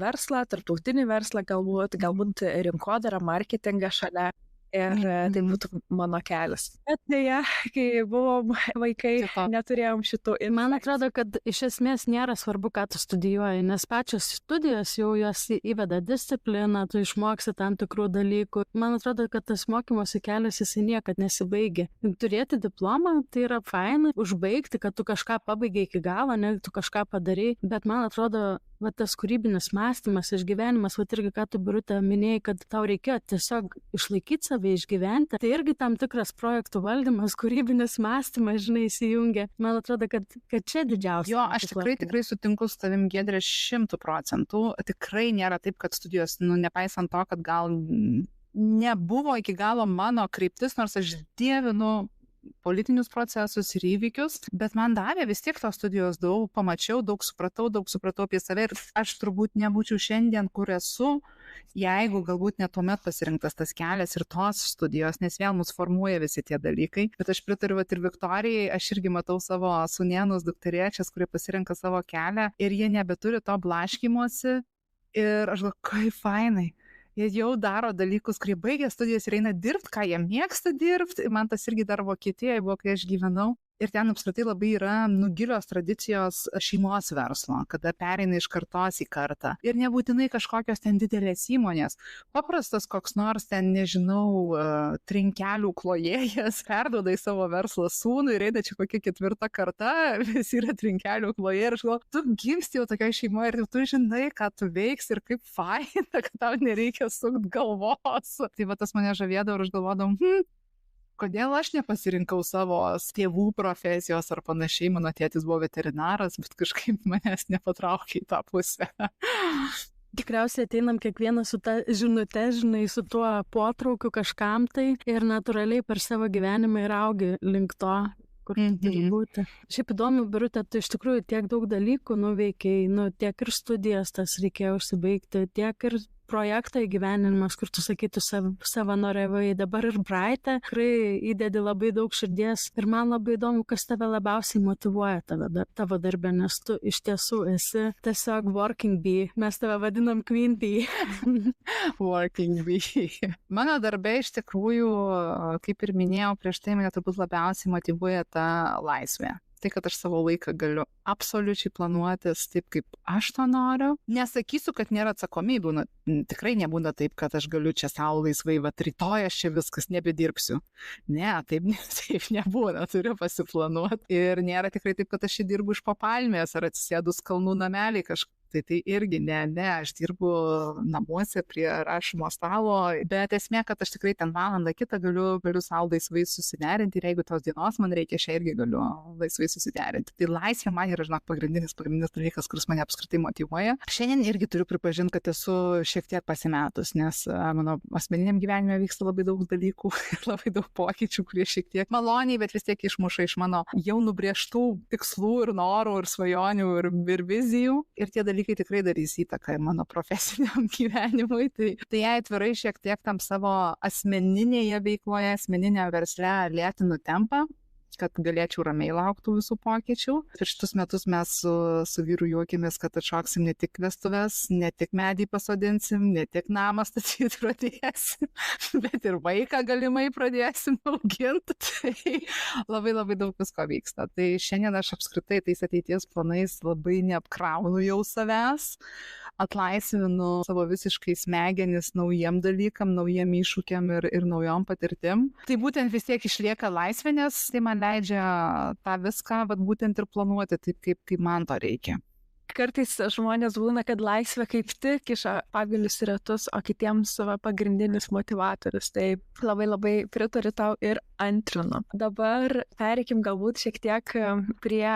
verslą, tarptautinį verslą, galbūt rinkodarą, marketingą šalia. Ir tai būtų mano kelias. Bet dėja, kai buvom vaikai, neturėjom šitų. Ir man atrodo, kad iš esmės nėra svarbu, ką tu studijuoji, nes pačios studijos jau jos įveda discipliną, tu išmoksi tam tikrų dalykų. Man atrodo, kad tas mokymosi kelias jisai niekad nesibaigia. Turėti diplomą, tai yra faina, užbaigti, kad tu kažką pabaigai iki galo, ne, tu kažką padarai, bet man atrodo, va tas kūrybinis mąstymas, išgyvenimas, va irgi ką tu, Birute, minėjai, kad tau reikėjo tiesiog išlaikyti save, išgyventi, tai irgi tam tikras projektų valdymas, kūrybinis mąstymas, žinai, įsijungia. Man atrodo, kad čia didžiausia. Jo, aš tikrai sutinku su tavim, Giedrė, 100%. Tikrai nėra taip, kad studijos, nepaisant to, kad gal nebuvo iki galo mano kryptis, nors aš dievinu politinius procesus ir įvykius, bet man davė vis tiek tos studijos daug, pamačiau, daug supratau apie save ir aš turbūt nebūčiau šiandien, kur esu, jeigu galbūt net tuomet pasirinktas tas kelias ir tos studijos, nes vėl mus formuoja visi tie dalykai. Bet aš pritariu ir Viktorijai, aš irgi matau savo sūnėnus, dukterėčias, kurie pasirenka savo kelią ir jie nebeturi to blaškymosi ir aš galvoju, kaip fainai. Jie jau daro dalykus, kurie baigė studijas ir eina dirbti, ką jie mėgsta dirbti. Man tas irgi dar Vokietijoje buvo, kai aš gyvenau. Ir ten apskritai labai yra gilios tradicijos šeimos verslo, kada pereina iš kartos į kartą. Ir nebūtinai kažkokios ten didelės įmonės. Paprastas koks nors ten, nežinau, trinkelių klojėjas perduoda į savo verslą sūnų ir eina čia kokia 4 karta, visi yra trinkelių klojėjai. Ir aš galvoju, tu gimsti jau tokioje šeimoje ir tu žinai, ką tu veiksi ir kaip faina, kad tau nereikia sukti galvos. Tai va tas mane žavėdavo ir aš galvodavau, kodėl aš nepasirinkau savo tėvų profesijos ar panašiai, mano tėtis buvo veterinaras, bet kažkaip manęs nepatraukė į tą pusę. Tikriausiai ateinam kiekvieną su ta žinute, žinai, su tuo potraukiu kažkam tai ir natūraliai per savo gyvenimą ir augi link to, kur turi būti. Šiaip įdomu, Birute, tu iš tikrųjų tiek daug dalykų nuveikiai, tiek ir studijas tas reikėjo užsibaigti, tiek ir projekto įgyvenimas, kur tu sakytų savanoriavai, dabar ir Braite, tikrai įdedi labai daug širdies ir man labai įdomu, kas tave labiausiai motyvuoja tavo darbę, nes tu iš tiesų esi tiesiog working bee, mes tave vadinam queen bee. Working bee. Mano darbė iš tikrųjų, kaip ir minėjau prieš tai, mane turbūt labiausiai motyvuoja ta laisvė. Tai, kad aš savo laiką galiu absoliučiai planuotis taip, kaip aš to noriu. Nesakysiu, kad nėra atsakomybių. Tikrai nebūna taip, kad aš galiu čia savo laisvai, rytoj aš čia viskas nebedirbsiu. Ne, taip nebūna, turiu pasiplanuoti. Ir nėra tikrai taip, kad aš čia dirbu iš papalmės ar atsisėdus kalnų namelį kažkaip. Tai irgi ne, aš dirbu namuose prie rašymo stalo, bet esmė, kad aš tikrai ten valandą kitą galiu savo laisvai susiderinti ir jeigu tos dienos man reikia, aš irgi galiu laisvai susiderinti. Tai laisvė man yra, pagrindinis dalykas, kuris mane apskritai motyvuoja. Šiandien irgi turiu pripažinti, kad esu šiek tiek pasimetus, nes mano asmeniniam gyvenime vyksta labai daug dalykų ir labai daug pokyčių, kurie šiek tiek maloniai, bet vis tiek išmuša iš mano jau nubrėžtų tikslų ir norų ir svajonių ir vizijų. Ir tie dalykai tikrai darys įtaką mano profesiniam gyvenimui. Tai jei atvirai šiek tiek tam savo asmeninėje veikloje, asmeninėje versle lėtinu tempą, kad galėčiau ramiai laukti visų pokyčių. Per šitus metus mes su vyru juokėmės, kad atšoksim ne tik vestuves, ne tik medį pasodinsim, ne tik namą statyti pradėsim, bet ir vaiką galimai pradėsim auginti. Tai labai daug visko vyksta. Tai šiandien aš apskritai tais ateities planais labai neapkraunu jau savęs, atlaisvinu savo visiškai smegenis naujiem dalykam, naujiem iššūkiam ir naujom patirtim. Tai būtent vis tiek išlieka laisvė, nes tai man leidžia tą viską, bet būtent ir planuoti taip, kaip man to reikia. Kartais žmonės būna, kad laisvė kaip tik kiša pagalius į ratus, o kitiems pagrindinis motivatorius. Tai labai pritariu tau ir antrinu. Dabar pereikim galbūt šiek tiek prie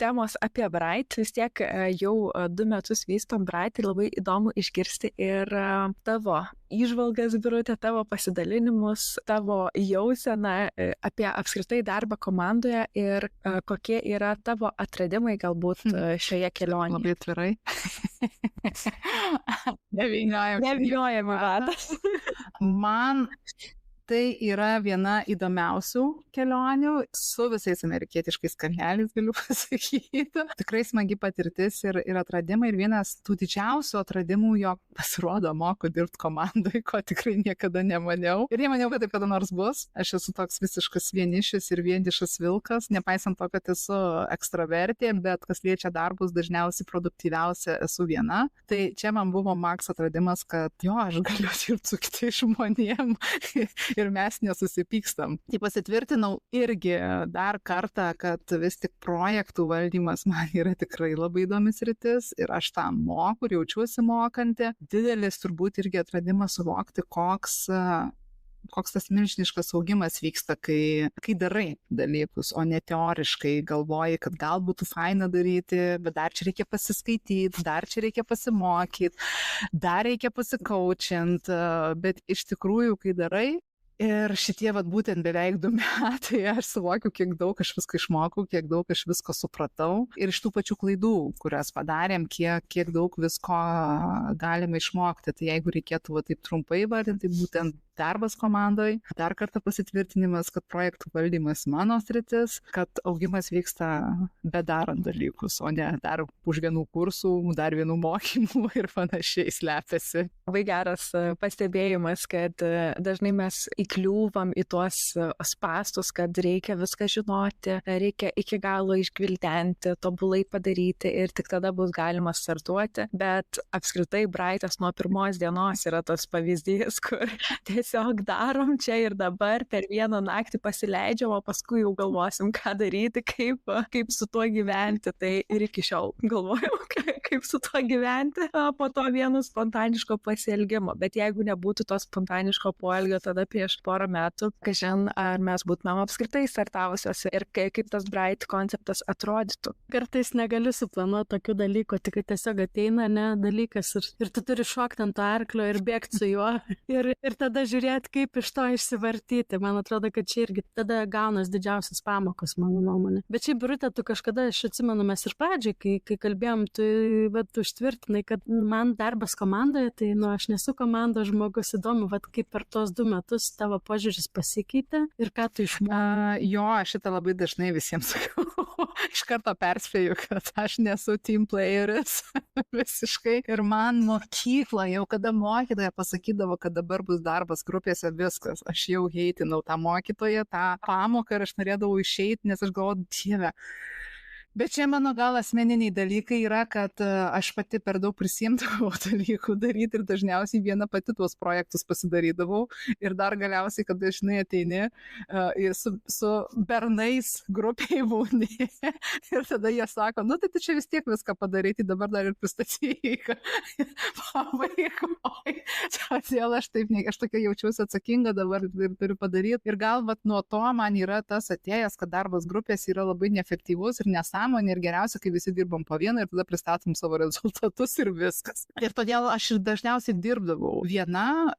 temos apie Braite. Vis tiek jau 2 metus vystom Braite ir labai įdomu išgirsti ir tavo įžvalgas, Birute, tavo pasidalinimus, tavo jauseną apie apskritai darbą komandoje ir kokie yra tavo atradimai galbūt šioje kelionėje. Labai atvirai. Nevyniojama ratas. Man tai yra viena įdomiausių kelionių su visais amerikietiškais kalneliais, galiu pasakyti. Tikrai smagi patirtis ir atradimai. Ir vienas tų didžiausių atradimų, jog pasirodo moku dirbti komandai, ko tikrai niekada nemaniau. Ir nemaniau, kad taip kada nors bus. Aš esu toks visiškas vienišis ir vienišas vilkas, nepaisant to, kad esu ekstravertė, bet kas liečia darbus, dažniausiai produktyviausia esu viena. Tai čia man buvo maks atradimas, kad jo, aš galiu dirbti su kitais žmonėm ir mes nesusipykstam. Tai pasitvirtinau irgi dar kartą, kad vis tik projektų valdymas man yra tikrai labai įdomi sritis ir aš tą moku ir jaučiuosi mokanti. Didelis turbūt irgi atradimas suvokti, koks tas milžiniškas augimas vyksta, kai darai dalykus, o ne teoriškai galvoji, kad gal būtų faina daryti, bet dar čia reikia pasiskaityti, dar čia reikia pasimokyti, dar reikia pasikaučint, bet iš tikrųjų, kai darai, ir šitie būtent beveik 2 metai aš suvokiu, kiek daug aš visko išmokau, kiek daug aš visko supratau ir iš tų pačių klaidų, kurias padarėm, kiek daug visko galime išmokti. Tai jeigu reikėtų taip trumpai vardinti, tai būtent darbas komandoj, dar kartą pasitvirtinimas, kad projektų valdymas mano sritis, kad augimas vyksta bedarant dalykus, o ne dar už vienų kursų, dar vienų mokymų ir panašiai slepiasi. Labai geras pastebėjimas, kad dažnai mes įkliūvam į tuos spastus, kad reikia viską žinoti, reikia iki galo išgvildenti, tobulai padaryti ir tik tada bus galima startuoti, bet apskritai Brightas nuo pirmos dienos yra tas pavyzdys, kur tiesiog darom čia ir dabar, per vieną naktį pasileidžiam, o paskui jau galvosim, ką daryti, kaip su tuo gyventi. Tai ir iki šiol galvojau, kaip su tuo gyventi po to vieno spontaniško pasielgimo. Bet jeigu nebūtų to spontaniško poelgio tada prieš porą metų, kažin ar mes būtumėm apskritai startavusios ir kaip tas Bright konceptas atrodytų. Kartais negali suplanuoti tokių dalykų, tik tiesiog ateina dalykas ir tu turi šokti ant to arklio ir bėgti su juo ir tada žiūrėti, kaip iš to išsivartyti. Man atrodo, kad čia irgi tada gaunas didžiausias pamokas, mano nuomonė. Bet šiaip, Birute, tu kažkada, aš atsimenu, mes ir pradžiai, kai kalbėjom, tu užtvirtinai, kad man darbas komandoje, tai aš nesu komandos žmogus, įdomu, kaip per tos 2 metus tavo požiūris pasikeitė ir ką tu išmokai. Jo, aš šitą labai dažnai visiems sakiau. Iš karto perspėju, kad aš nesu team playeris visiškai. Ir man mokykla jau kada mokytoja pasakydavo, kad dabar bus darbas grupėse, viskas. Aš jau heitinau tą mokytoją, tą pamoką ir aš norėdavau išeiti, nes aš galvoju, Dieve. Bet čia mano gal asmeniniai dalykai yra, kad aš pati per daug prisimdavau dalykų daryti ir dažniausiai viena pati tuos projektus pasidarydavau ir dar galiausiai, kad dažnai ateini su bernais grupiai būni ir tada jie sako, tai tu čia vis tiek viską padaryti, dabar dar ir pristatyk. Todėl aš tokia jaučiuosi atsakinga dabar ir turiu padaryti. Ir gal nuo to man yra tas atėjęs, kad darbas grupės yra labai neefektyvus ir nesąmonė ir geriausia, kai visi dirbam po vieną ir tada pristatom savo rezultatus ir viskas. Ir todėl aš dažniausiai dirbdavau viena,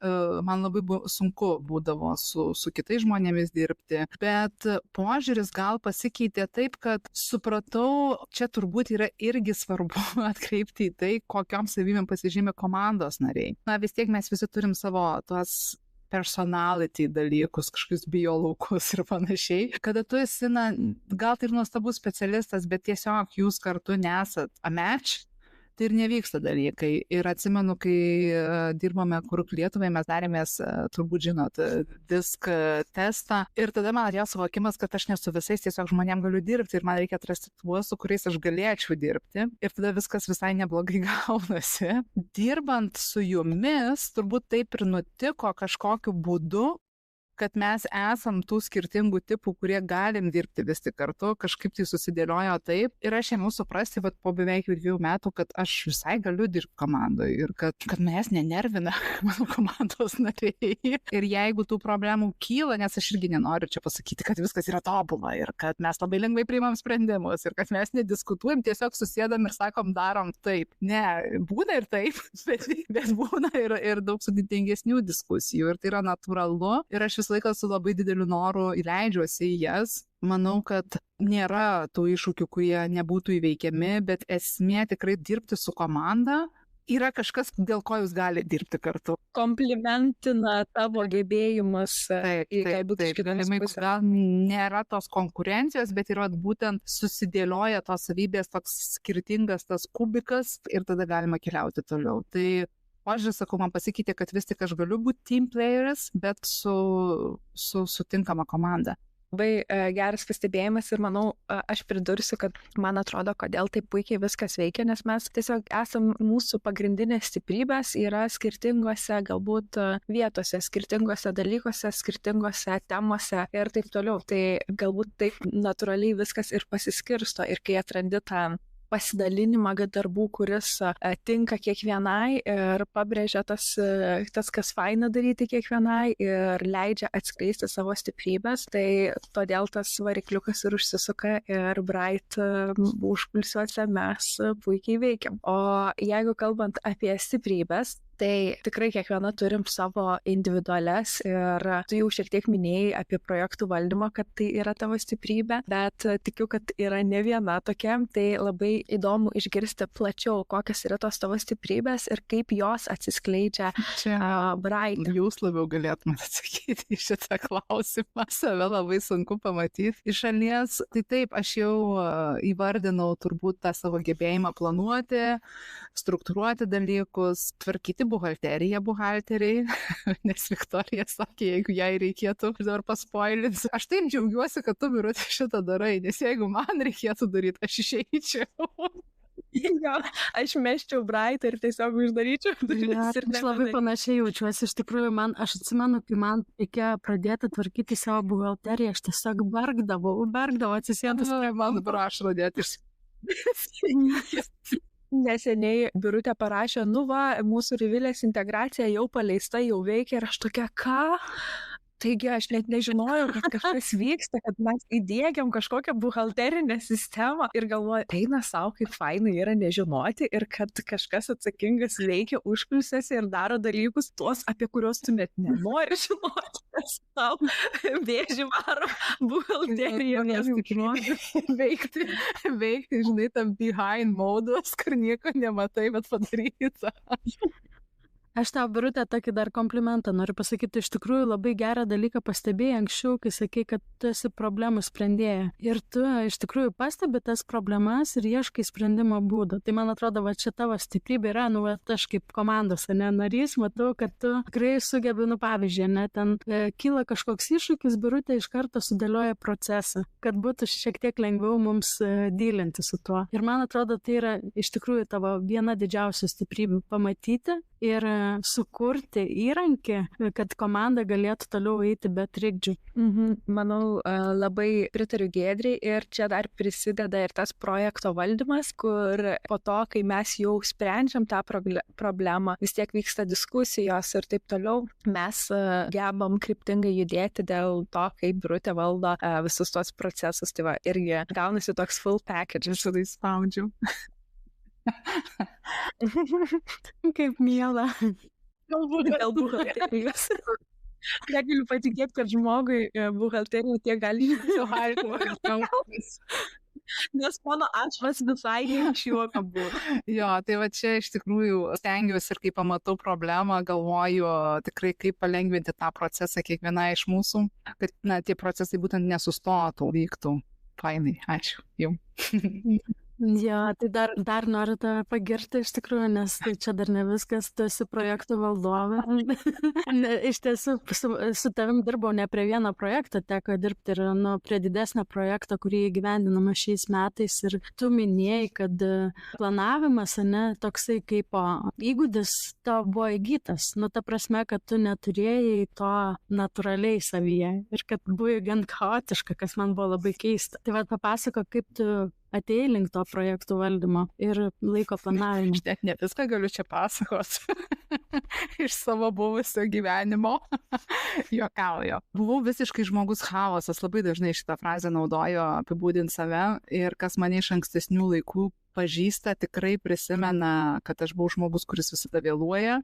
man labai sunku būdavo su kitais žmonėmis dirbti, bet požiūris gal pasikeitė taip, kad supratau, čia turbūt yra irgi svarbu atkreipti į tai, kokiom savybėm pasižymė komandos nariai. Vis tiek mes visi turim savo tuos personality dalykus, kažkokius biolaukus ir panašiai. Kada tu esi, gal tai ir nuostabus specialistas, bet tiesiog jūs kartu nesat a match, tai ir nevyksta dalykai. Ir atsimenu, kai dirbome Kurk Lietuvai, mes darėmės, turbūt žinot, disk testą. Ir tada man atėjo suvokimas, kad aš ne su visais tiesiog žmonėm galiu dirbti ir man reikia atrasti tuos, su kuriais aš galėčiau dirbti. Ir tada viskas visai neblogai gaunasi. Dirbant su jumis, turbūt taip ir nutiko kažkokiu būdu, kad mes esam tų skirtingų tipų, kurie galim dirbti vis tik kartu, kažkaip tai susidėliojo taip. Ir aš ėmiau suprasti, po beveik 2 metų, kad aš visai galiu dirbti komandoje ir kad mes nenervina mano komandos nariai. Ir jeigu tų problemų kyla, nes aš irgi nenoriu čia pasakyti, kad viskas yra tobula ir kad mes labai lengvai priimam sprendimus ir kad mes nediskutuojam, tiesiog susėdam ir sakom, darom taip. Ne, būna ir taip, bet būna ir daug sudėtingesnių diskusijų ir tai yra natūralu. Ir aš visą laiką su labai dideliu noru įleidžiuosi į jas. Manau, kad nėra tų iššūkių, kurie nebūtų įveikiami, bet esmė tikrai dirbti su komanda yra kažkas, dėl ko jūs galite dirbti kartu. Komplimentina tavo gebėjimus. Taip, gal nėra tos konkurencijos, bet yra būtent susidėlioja tos savybės toks skirtingas tas kubikas ir tada galima keliauti toliau. Tai aš sakau, man pasikeitė, kad vis tik aš galiu būti team playeris, bet su sutinkama komanda. geras pastebėjimas ir manau, aš pridursiu, kad man atrodo, kodėl taip puikiai viskas veikia, nes mes tiesiog mūsų pagrindinės stiprybės yra skirtingose galbūt vietose, skirtingose dalykuose, skirtingose temose ir taip toliau. Tai galbūt taip natūraliai viskas ir pasiskirsto ir kai atrandi tą pasidalinimą darbų, kuris tinka kiekvienai ir pabrėžia tas, kas faina daryti kiekvienai ir leidžia atskleisti savo stiprybės, tai todėl tas varikliukas ir užsisuka ir Bright užkulisiuose mes puikiai veikiam. O jeigu kalbant apie stiprybės, tai tikrai kiekviena turim savo individualias ir tu jau šiek tiek minėjai apie projektų valdymą, kad tai yra tavo stiprybė, bet tikiu, kad yra ne viena tokia, tai labai įdomu išgirsti plačiau, kokios yra tos tavo stiprybės ir kaip jos atsiskleidžia Bright. Jūs labiau galėtumėte atsakyti į šitą klausimą. Save labai sunku pamatyti iš šalies. Tai taip, aš jau įvardinau turbūt tą savo gebėjimą planuoti, struktūruoti dalykus, tvarkyti buhalteriją buhalteriai, nes Viktorija sakė, jeigu jai reikėtų, dabar paspoilinsiu. Aš taip džiaugiuosi, kad tu, Birutė, šitą darai, nes jeigu man reikėtų daryti, aš išeičiau. Jo, aš meščiau Bright ir tiesiog uždaryčiau duris. Aš labai panašiai jaučiuosi, iš tikrųjų, aš atsimenu, kai man reikėjo pradėti tvarkyti savo buhalteriją, aš tiesiog bergdavau atsisėdus. Man dabar aš rodėti Neseniai Birutė parašė, mūsų Rivilės integracija jau paleista, jau veikia ir aš tokia, ką? Taigi aš net nežinojau, kad kažkas vyksta, kad mes įdiegiam kažkokią buhalterinę sistemą ir galvoju, eina savo, kaip fainai yra nežinoti ir kad kažkas atsakingas veikia užkulisiuose ir daro dalykus tuos, apie kuriuos tu net nenori žinoti. Tau vėžį varo buhalteriją, nes tik nori veikti, žinai, tam behind modus, kur nieko nematai, bet padaryta. Aš tau, Birutė, tokį dar komplimentą noriu pasakyti, iš tikrųjų labai gerą dalyką pastebėjai anksčiau, kai sakai, kad tu esi problemų sprendėja. Ir tu iš tikrųjų pastebi tas problemas ir ieškai sprendimo būdų. Tai man atrodo, va čia tavo stiprybė yra, aš kaip komandos narys, matau, kad tu tikrai sugebi, pavyzdžiui, ten kyla kažkoks iššūkis, Birutė iš karto sudėlioja procesą, kad būtų šiek tiek lengviau mums dylinti su tuo. Ir man atrodo, tai yra iš tikrųjų tavo viena didžiausių stiprybių - pamatyti ir sukurti įrankį, kad komanda galėtų toliau eiti be trikdžių. Manau, labai pritariu Giedrei ir čia dar prisideda ir tas projekto valdymas, kur po to, kai mes jau sprendžiam tą problemą, vis tiek vyksta diskusijos ir taip toliau, mes gebam kryptingai judėti dėl to, kaip Birutė valdo visus tos procesus. Tai va, irgi gaunasi toks full package, visada įspaudžiu. Kaip miela. Galbūt dėl buhalterijos. Negaliu patikėti, kad žmogui buhalterija tiek gali suvalgyti. Nes mano atšvas visai iš juoko buvo. Jo, tai va čia iš tikrųjų stengiuosi ir kai pamatau problemą, galvoju tikrai kaip palengvinti tą procesą kiekvienai iš mūsų, kad tie procesai būtent nesustotų, vyktų. Fainai, ačiū jums. Jo, tai dar noriu tave pagirti iš tikrųjų, nes tai čia dar ne viskas, tu esi projektų valdovė. Iš tiesų, su tavim dirbau ne prie vieno projekto, teko dirbti ir prie didesnio projekto, kurį įgyvendinama šiais metais. Ir tu minėjai, kad planavimas, toksai kaip įgūdis tavo buvo įgytas. Ta prasme, kad tu neturėjai to natūraliai savyje ir kad buvai gan chaotiška, kas man buvo labai keista. Tai va, papasako, kaip tu atėjai link to projektų valdymo ir laiko planavimo. Aš net ne viską galiu čia pasakoti iš savo buvusio gyvenimo. Juokauju. Buvau visiškai žmogus chaosas, labai dažnai šitą frazę naudoju apibūdinti save ir kas mane iš ankstesnių laikų pažįsta, tikrai prisimena, kad aš buvau žmogus, kuris visada vėluoja,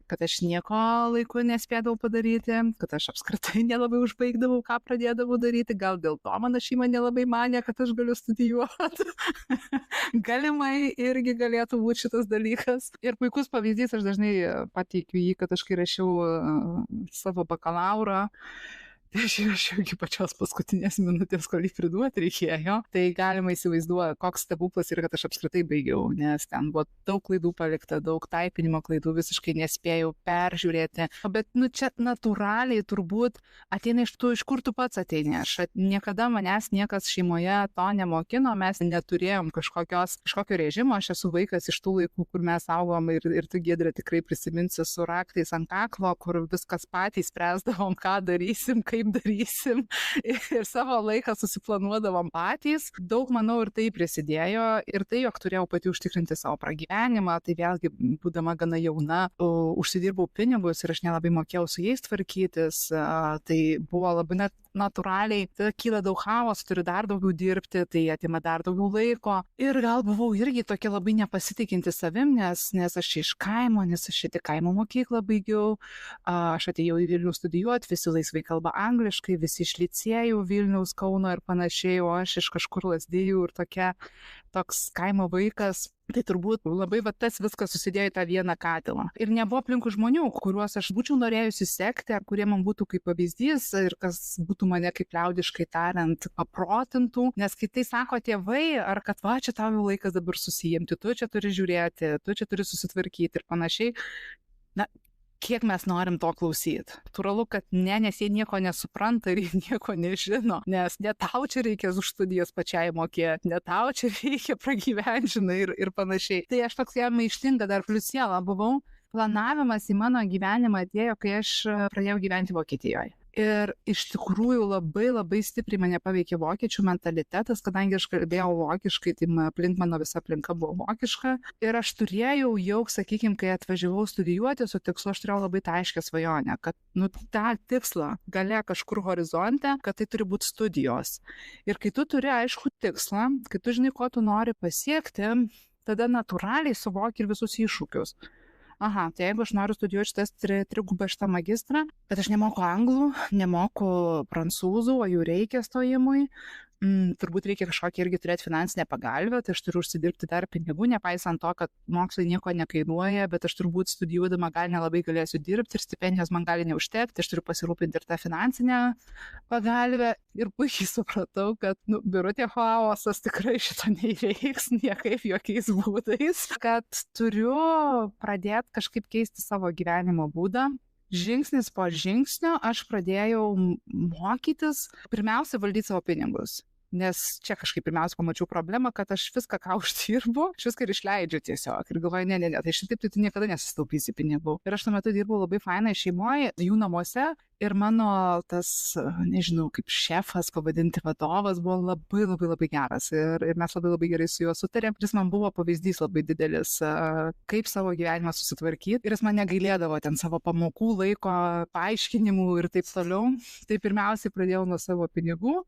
kad aš nieko laiku nespėdavau padaryti, kad aš apskritai nelabai užbaigdavau, ką pradėdavau daryti, gal dėl to mano šeima nelabai manė, kad aš galiu studijuoti. Galimai irgi galėtų būti šitas dalykas. Ir puikus pavyzdys, aš dažnai pateikiu jį, kad aš kai rašiau savo bakalaurą, Tai aš įrašiau iki pačios paskutinės minutės, kol jį priduoti reikėjo. Tai galima įsivaizduoti, koks stebuklas yra, kad aš apskritai baigiau, nes ten buvo daug klaidų palikta, daug taipinimo klaidų, visiškai nespėjau peržiūrėti. Bet, čia natūraliai turbūt ateina iš kur tu pats ateini. Niekada manęs niekas šeimoje to nemokino, mes neturėjom kažkokio režimo, aš esu vaikas iš tų laikų, kur mes augom ir tu, Giedrė, tikrai prisiminsi su raktais ant kaklo, kur viskas patys spręsdavom, ką darysim, kaip darysim ir savo laiką susiplanuodavom patys. Daug, manau, ir tai prisidėjo ir tai, jog turėjau pati užtikrinti savo pragyvenimą, tai vėlgi, būdama gana jauna, užsidirbau pinigus ir aš nelabai mokėjau su jais tvarkytis, tai buvo labai natūraliai, tada kyla daug chaos, turiu dar daugiau dirbti, tai atima dar daugiau laiko ir gal buvau irgi tokia labai nepasitikinti savim, nes aš iš kaimo, nes aš tik kaimo mokyklą baigiau, aš atėjau į Vilnių studijuoti, visi laisvai kalba angliškai, visi iš licėjų Vilniaus, Kauno ir panašiai, o aš iš kažkur Lazdijų ir toks kaimo vaikas. Tai turbūt labai tas viskas susidėjo į tą vieną katilą. Ir nebuvo aplinkų žmonių, kuriuos aš būčiau norėjusi sekti, ar kurie man būtų kaip pavyzdys, ir kas būtų mane, kaip liaudiškai tariant, paprotintų. Nes kai tai sako tėvai, ar kad čia tau jau laikas dabar susijimti, tu čia turi žiūrėti, tu čia turi susitvarkyti ir panašiai. Kiek mes norim to klausyti. Natūralu, kad nes jie nieko nesupranta ir jie nieko nežino, nes ne tau čia reikės už studijas pačiai mokėti, ne tau čia reikia pragyventi, žinai, ir panašiai. Tai aš toks jam maištinga dar plius siela buvau. Planavimas į mano gyvenimą atėjo, kai aš pradėjau gyventi Vokietijoje. Ir iš tikrųjų labai stipriai mane paveikė vokiečių mentalitetas, kadangi aš kalbėjau vokiškai, tai aplink mano visa aplinka buvo vokiška. Ir aš turėjau jau, sakykime, kai atvažiavau studijuoti su tikslu, aš turėjau labai tą aiškę svajonę, kad tą tikslą gale kažkur horizonte, kad tai turi būti studijos. Ir kai tu turi aišku tikslą, kai tu žinai, ko tu nori pasiekti, tada natūraliai suvoki ir visus iššūkius. Tai jeigu aš noriu studijuoti šitas trigubą šitą magistrą, bet aš nemoku anglų, nemoku prancūzų, o jų reikia stojimui, turbūt reikia kažkokią irgi turėti finansinę pagalbę, tai aš turiu užsidirbti dar pinigų, nepaisant to, kad mokslai nieko nekainuoja, bet aš turbūt studijuodama gal nelabai galėsiu dirbti ir stipendijos man gali neužtekti, aš turiu pasirūpinti ir tą finansinę pagalbę ir puikiai supratau, kad, birutė chaosas tikrai šito neįveiks niekaip jokiais būdais, kad turiu pradėti kažkaip keisti savo gyvenimo būdą. Žingsnis po žingsnio aš pradėjau mokytis, pirmiausia, valdyti savo pinigus. Nes čia kažkaip pirmiausia pamačiau problemą, kad aš viską, ką uždirbu, aš viską ir išleidžiu tiesiog. Ir galvoju, ne, tai šitaip tai tu niekada nesitaupysi pinigų. Ir aš tuo metu dirbau labai fainai šeimoje, jų namuose. Ir mano tas, nežinau, kaip šefas, pavadinti vadovas, buvo labai geras. Ir mes labai gerai su juo sutarėm. Jis man buvo pavyzdys labai didelis, kaip savo gyvenimą susitvarkyti. Ir jis man negailėdavo ten savo pamokų, laiko, paaiškinimų ir taip toliau. Tai pirmiausiai pradėjau nuo savo pinigų.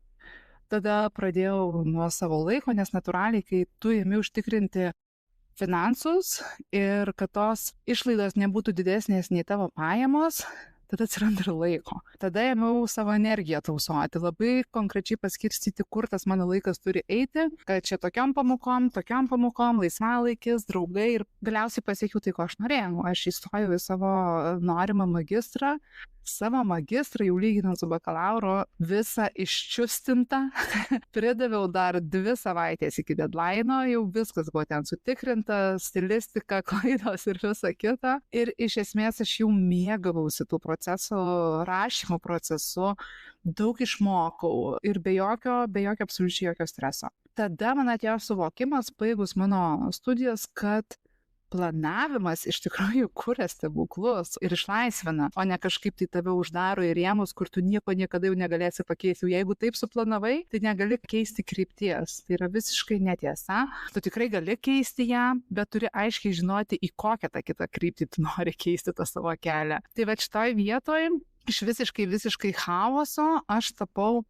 Tada pradėjau nuo savo laiko, nes natūraliai, kai tu imi užtikrinti finansus ir kad tos išlaidos nebūtų didesnės nei tavo pajamos, tada atsiranda ir laiko. Tada ėmiau savo energiją tausoti, labai konkrečiai paskirstyti, kur tas mano laikas turi eiti, kad čia tokiom pamokom, laisvalaikis, draugai ir galiausiai pasiekiau tai, ko aš norėjau. Aš įstojau į savo norimą magistrą. Savo magistrą, jau lyginant su bakalauro, visą iščiustintą, pridaviau dar 2 savaitės iki deadline'o, jau viskas buvo ten sutikrinta, stilistika, klaidos ir visa kita. Ir iš esmės aš jau mėgavausi tų procesų, rašymo procesu, daug išmokau ir be jokio absoliučiai jokio streso. Tada man atėjo suvokimas, baigus mano studijas, kad planavimas iš tikrųjų kuria stebuklus ir išlaisvina, o ne kažkaip tai tave uždaro į rėmus, kur tu nieko niekada jau negalėsi pakeisti. Jeigu taip suplanavai, tai negali keisti krypties. Tai yra visiškai netiesa. Tu tikrai gali keisti ją, bet turi aiškiai žinoti, į kokią tą kitą kryptį tu nori keisti tą savo kelią. Tai va šitoj vietoj iš visiškai chaoso aš tapau,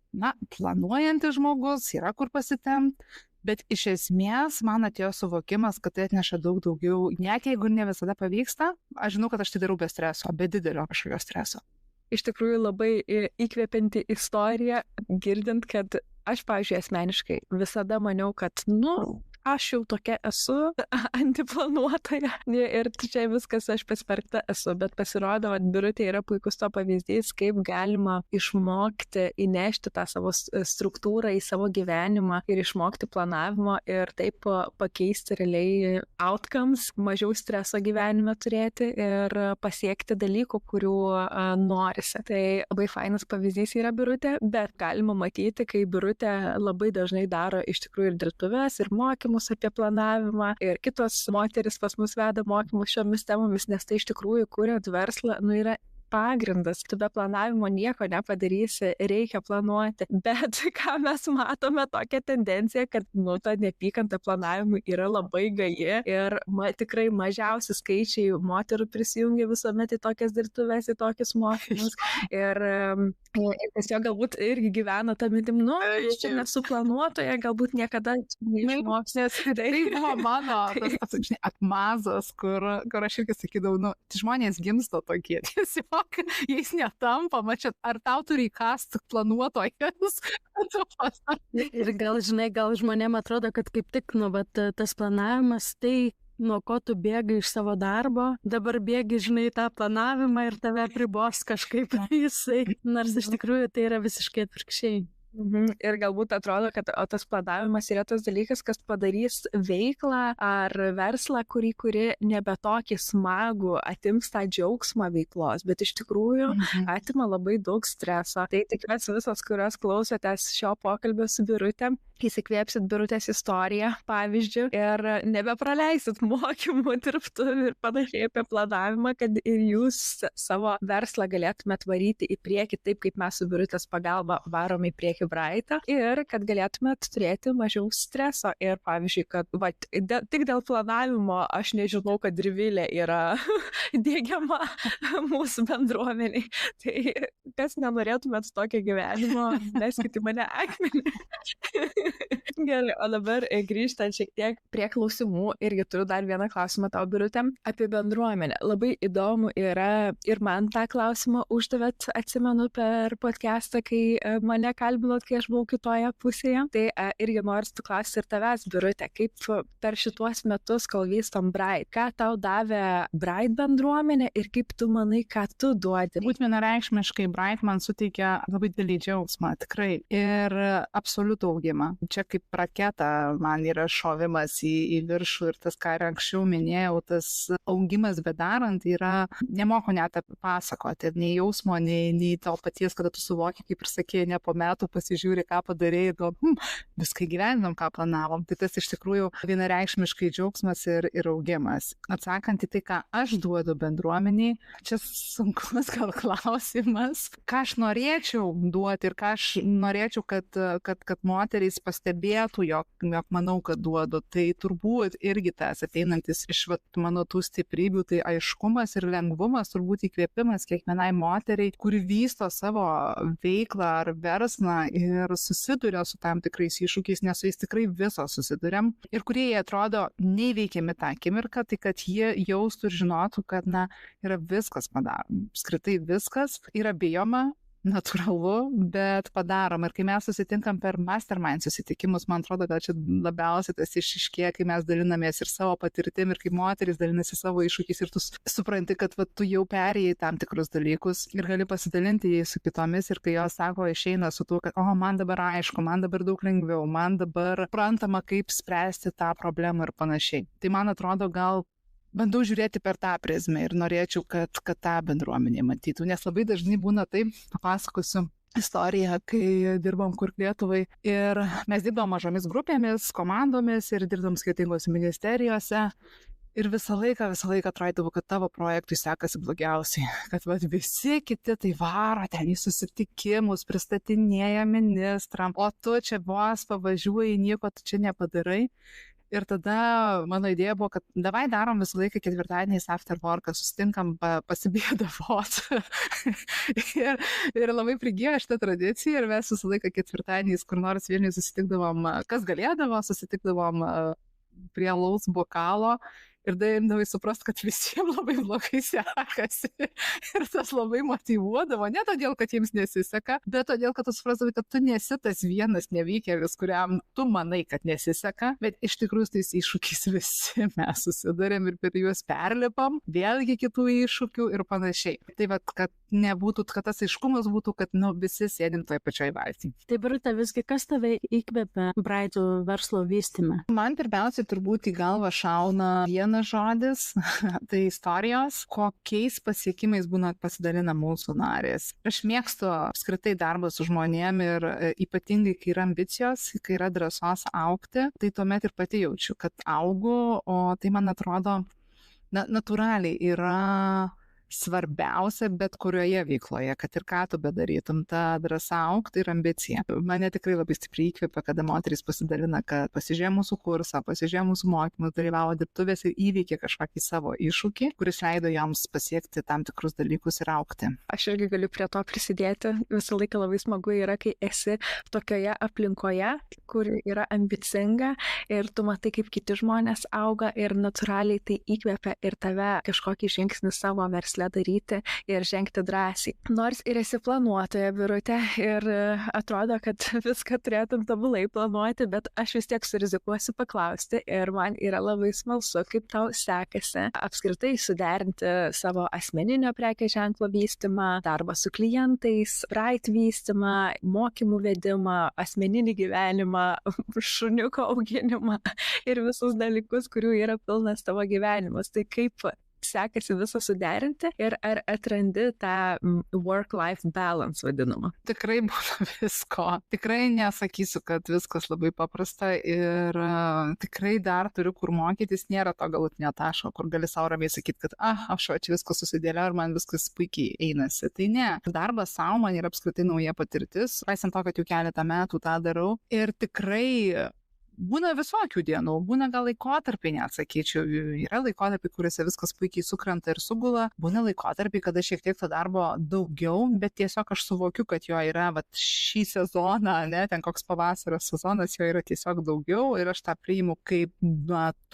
planuojantis žmogus, yra kur pasitempt. Bet iš esmės man atėjo suvokimas, kad tai atneša daug daugiau, net jeigu ne visada pavyksta, aš žinau, kad aš tai darau be streso, be didelio kažkokio streso. Iš tikrųjų labai įkvepianti istorija, girdint, kad aš, pavyzdžiui, asmeniškai visada maniau, kad, aš jau tokia esu, antiplanuotoja. Ir čia viskas, aš pasmerkta esu, bet pasirodo, kad Birutė yra puikus to pavyzdys, kaip galima išmokti įnešti tą savo struktūrą į savo gyvenimą ir išmokti planavimo ir taip pakeisti realiai outcomes, mažiau streso gyvenime turėti ir pasiekti dalykų, kurių norisi. Tai labai fainas pavyzdys yra Birutė, bet galima matyti, kai Birutė labai dažnai daro iš tikrųjų ir dirbtuves, ir mokymus apie planavimą, ir kitos moteris pas mus veda mokymus šiomis temomis, nes tai iš tikrųjų, kuriant verslą, yra pagrindas, tu be planavimo nieko nepadarysi, reikia planuoti, bet ką mes matome tokią tendenciją, kad ta neapykanta planavimui yra labai gaji ir tikrai mažiausi skaičiai moterų prisijungia visuomet į tokias dirbtuves, į tokius mokymus ir tiesiog galbūt irgi gyvena tą mintim, aš čia nesu planuotoja, galbūt niekada neišmoks, nes tai buvo mano atmazas, kur aš irgi sakydavau, žmonės gimsta tokie, tiesiog jais netampa, ar tau turi įkast planuotojas? Ir gal žmonėm atrodo, kad kaip tik, tas planavimas, tai nuo ko tu bėgai iš savo darbo, dabar bėgi, tą planavimą ir tave pribos kažkaip jisai, nors iš tikrųjų tai yra visiškai atvirkščiai. Ir galbūt atrodo, kad tas planavimas yra tas dalykas, kas padarys veiklą ar verslą, kuri nebe tokį smagų, atims tą džiaugsmą veiklos, bet iš tikrųjų atima labai daug streso. Tai tikiuosi visos, kurios klausotės šio pokalbio su Birute, įsikvėpsit Birutės istoriją, pavyzdžiui, ir nebepraleisit mokymų, dirbtuvių ir panašiai apie planavimą, kad ir jūs savo verslą galėtumėt varyti į priekį taip, kaip mes su Birutės pagalba varom į priekį Braitą ir kad galėtumėt turėti mažiau streso. Ir pavyzdžiui, kad tik dėl planavimo aš nežinau, kad Rivilė yra diegiama mūsų bendruomeniai. Tai kas nenorėtumėt tokio gyvenimo, meskite mane akmenį. Gerai, o dabar grįžtant šiek tiek prie klausimų, irgi turiu dar vieną klausimą tau, Birute, apie bendruomenę. Labai įdomu yra ir man tą klausimą uždavėt, atsimenu per podcastą, kai mane kalbinot, kai aš buvau kitoje pusėje. Tai irgi noriu paklausti ir tavęs, Birute, kaip per šituos metus, kol vystom Bright, ką tau davė Bright bendruomenė ir kaip tu manai, ką tu duodi? Būt vienareikšmiškai Bright man suteikia labai didelį džiaugsmą, tikrai, ir absoliutų augimą. Čia kaip raketa man yra šovimas į viršų ir tas, ką ir anksčiau minėjau, tas augimas bedarant yra, nemoku net pasakoti, nei jausmo, nei to paties, kada tu suvoki, kaip ir sakė, ne po metų pasižiūri, ką padarėjai, viską gyveninom, ką planavom. Tai tas iš tikrųjų vienareikšmiškai džiaugsmas ir augimas. Atsakant į tai, ką aš duodu bendruomeniai, čia sunkus gal klausimas, ką aš norėčiau duoti ir ką aš norėčiau, kad moterys pastebėtų, jog manau, kad duodu. Tai turbūt irgi tas ateinantis iš mano tų stiprybių, tai aiškumas ir lengvumas, turbūt įkvėpimas kiekvienai moteriai, kuri vysto savo veiklą ar verslą ir susiduria su tam tikrais iššūkiais, nes su jais tikrai visos susiduriam ir kurie jie atrodo neįveikiami tą akimirką, tai kad jie jaustų ir žinotų, kad yra viskas padaroma. Apskritai viskas yra bijoma, natūralu, bet padarom. Ir kai mes susitinkam per mastermind susitikimus, man atrodo, kad čia labiausiai tas išiškėja, kai mes dalinamės ir savo patirtim, ir kaip moteris dalinasi savo iššūkiais, ir tu supranti, kad tu jau perėjai tam tikrus dalykus ir gali pasidalinti jais su kitomis, ir kai jos sako, išeina su tuo, kad man dabar aišku, man dabar daug lengviau, man dabar suprantama, kaip spręsti tą problemą ir panašiai. Tai man atrodo, gal bandau žiūrėti per tą prizmę ir norėčiau, kad tą bendruomenė matytų, nes labai dažnai būna taip, papasakosiu istoriją, kai dirbom Kurk Lietuvai ir mes dirbom mažomis grupėmis, komandomis ir dirbom skirtingose ministerijose ir visą laiką atrodydavo, kad tavo projektui sekasi blogiausiai, kad visi kiti tai varo ten į susitikimus, pristatinėja ministram, o tu čia vos pavažiuoji, nieko tu čia nepadarai. Ir tada mano idėja buvo, kad davai darom visą laiką ketvirtadieniais after worką, susitinkam pasibėdavot. ir labai prigijo šitą tradiciją ir mes visą laiką ketvirtadieniais kur nors Vilniuje susitikdavom, kas galėdavo, susitikdavom prie alaus bokalo ir daimdavai suprast, kad visiems labai blogai sekasi. Ir tas labai motyvuodavo, ne todėl, kad jiems nesiseka, bet todėl, kad tu suprasdavai, kad tu nesi tas vienas nevykėlis, kuriam tu manai, kad nesiseka, bet iš tikrųjų tais iššūkiais visi mes susidarėm ir per juos perlipam, vėlgi kitų iššūkių ir panašiai. Tai vat, kad nebūtų, kad tas aiškumas būtų, kad visi sėdim toje pačioje valtyje. Tai Birute, visgi kas tave įkvėpia Brightų verslo vystyme? Man pirmiausiai turbūt į galvą šauna vienas žodis, tai istorijos, kokiais pasiekimais būna pasidalina mūsų narės. Aš mėgstu apskritai darbą su žmonėm ir ypatingai, kai yra ambicijos, kai yra drąsos augti, tai tuomet ir pati jaučiu, kad augu, o tai man atrodo natūraliai yra svarbiausia bet kurioje veikloje, kad ir ką tu bedarytum, ta drąsa augti ir ambicija. Mane tikrai labai stipriai įkvėpia, kada moterys pasidalina, kad pasižiūrėjo mūsų kursą, pasižiūrėjo mūsų mokymus, dalyvavo dirbtuvės ir įveikė kažkokį savo iššūkį, kuris leido joms pasiekti tam tikrus dalykus ir augti. Aš irgi galiu prie to prisidėti. Visą laiką labai smagu yra, kai esi tokioje aplinkoje, kur yra ambicinga ir tu matai, kaip kiti žmonės auga ir natūraliai tai įkvėpia ir tave kažkokį žingsnį savo versle daryti ir žengti drąsiai. Nors ir esi planuotoja, Birute, ir atrodo, kad viską turėtum tobulai planuoti, bet aš vis tiek surizikuosiu paklausti ir man yra labai smalsu, kaip tau sekasi apskritai suderinti savo asmeninio prekės ženklo vystymą, darbą su klientais, Bright vystymą, mokymų vedimą, asmeninį gyvenimą, šuniuko auginimą ir visus dalykus, kurių yra pilnas tavo gyvenimas. Tai kaip sekasi visą suderinti ir ar atrandi tą work-life balance vadinamą? Tikrai būna visko. Tikrai nesakysiu, kad viskas labai paprasta ir tikrai dar turiu kur mokytis, nėra to galutinio taško, kur gali savo ramiai sakyti, kad aš čia viskas susidėlio ir man viskas puikiai einasi. Tai ne. Darbas savo man yra apskritai nauja patirtis, paisant to, kad jau keletą metų tą darau ir tikrai būna visokių dienų, būna gal laikotarpiai, neatsakyčiau, yra laikotarpiai, kuriuose viskas puikiai sukrenta ir sugula, būna laikotarpiai, kada šiek tiek to darbo daugiau, bet tiesiog aš suvokiu, kad jo yra šį sezoną, ten koks pavasario sezonas, jo yra tiesiog daugiau ir aš tą priimu kaip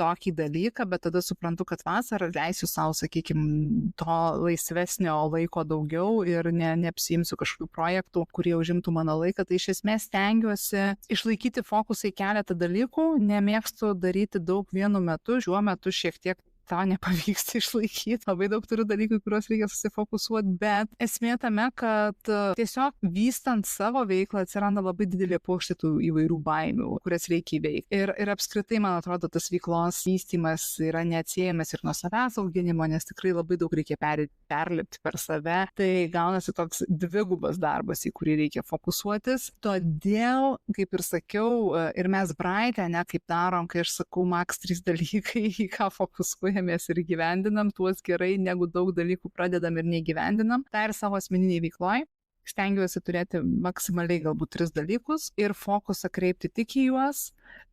tokį dalyką, bet tada suprantu, kad vasarą leisiu savo, sakykime, to laisvesnio laiko daugiau ir neapsiimsiu kažkokių projektų, kurie užimtų mano laiką, tai iš esmės stengiuosi išlaikyti fokusą į keletą dalykų, nemėgstu daryti daug vienu metu, šiuo metu šiek tiek to nepavyksta išlaikyti, labai daug turiu dalykų, kuriuos reikia susifokusuoti, bet esmė tame, kad tiesiog vystant savo veiklą atsiranda labai didelė puokštė tų įvairių baimių, kurias reikia įveikti. Ir apskritai, man atrodo, tas veiklos vystymas yra neatsiejamas ir nuo savęs auginimo, nes tikrai labai daug reikia perlipti per save, tai gaunasi toks dvigubas darbas, į kurį reikia fokusuotis. Todėl, kaip ir sakiau, ir mes Bright'e, kaip darom, kai aš sakau, maks 3 dalykai, į ką fokusuojamės ir gyvendinam tuos gerai, negu daug dalykų pradedam ir neįgyvendinam. Tai ir savo asmeniniai veikloj stengiuosi turėti maksimaliai galbūt 3 dalykus ir fokusą kreipti tik į juos.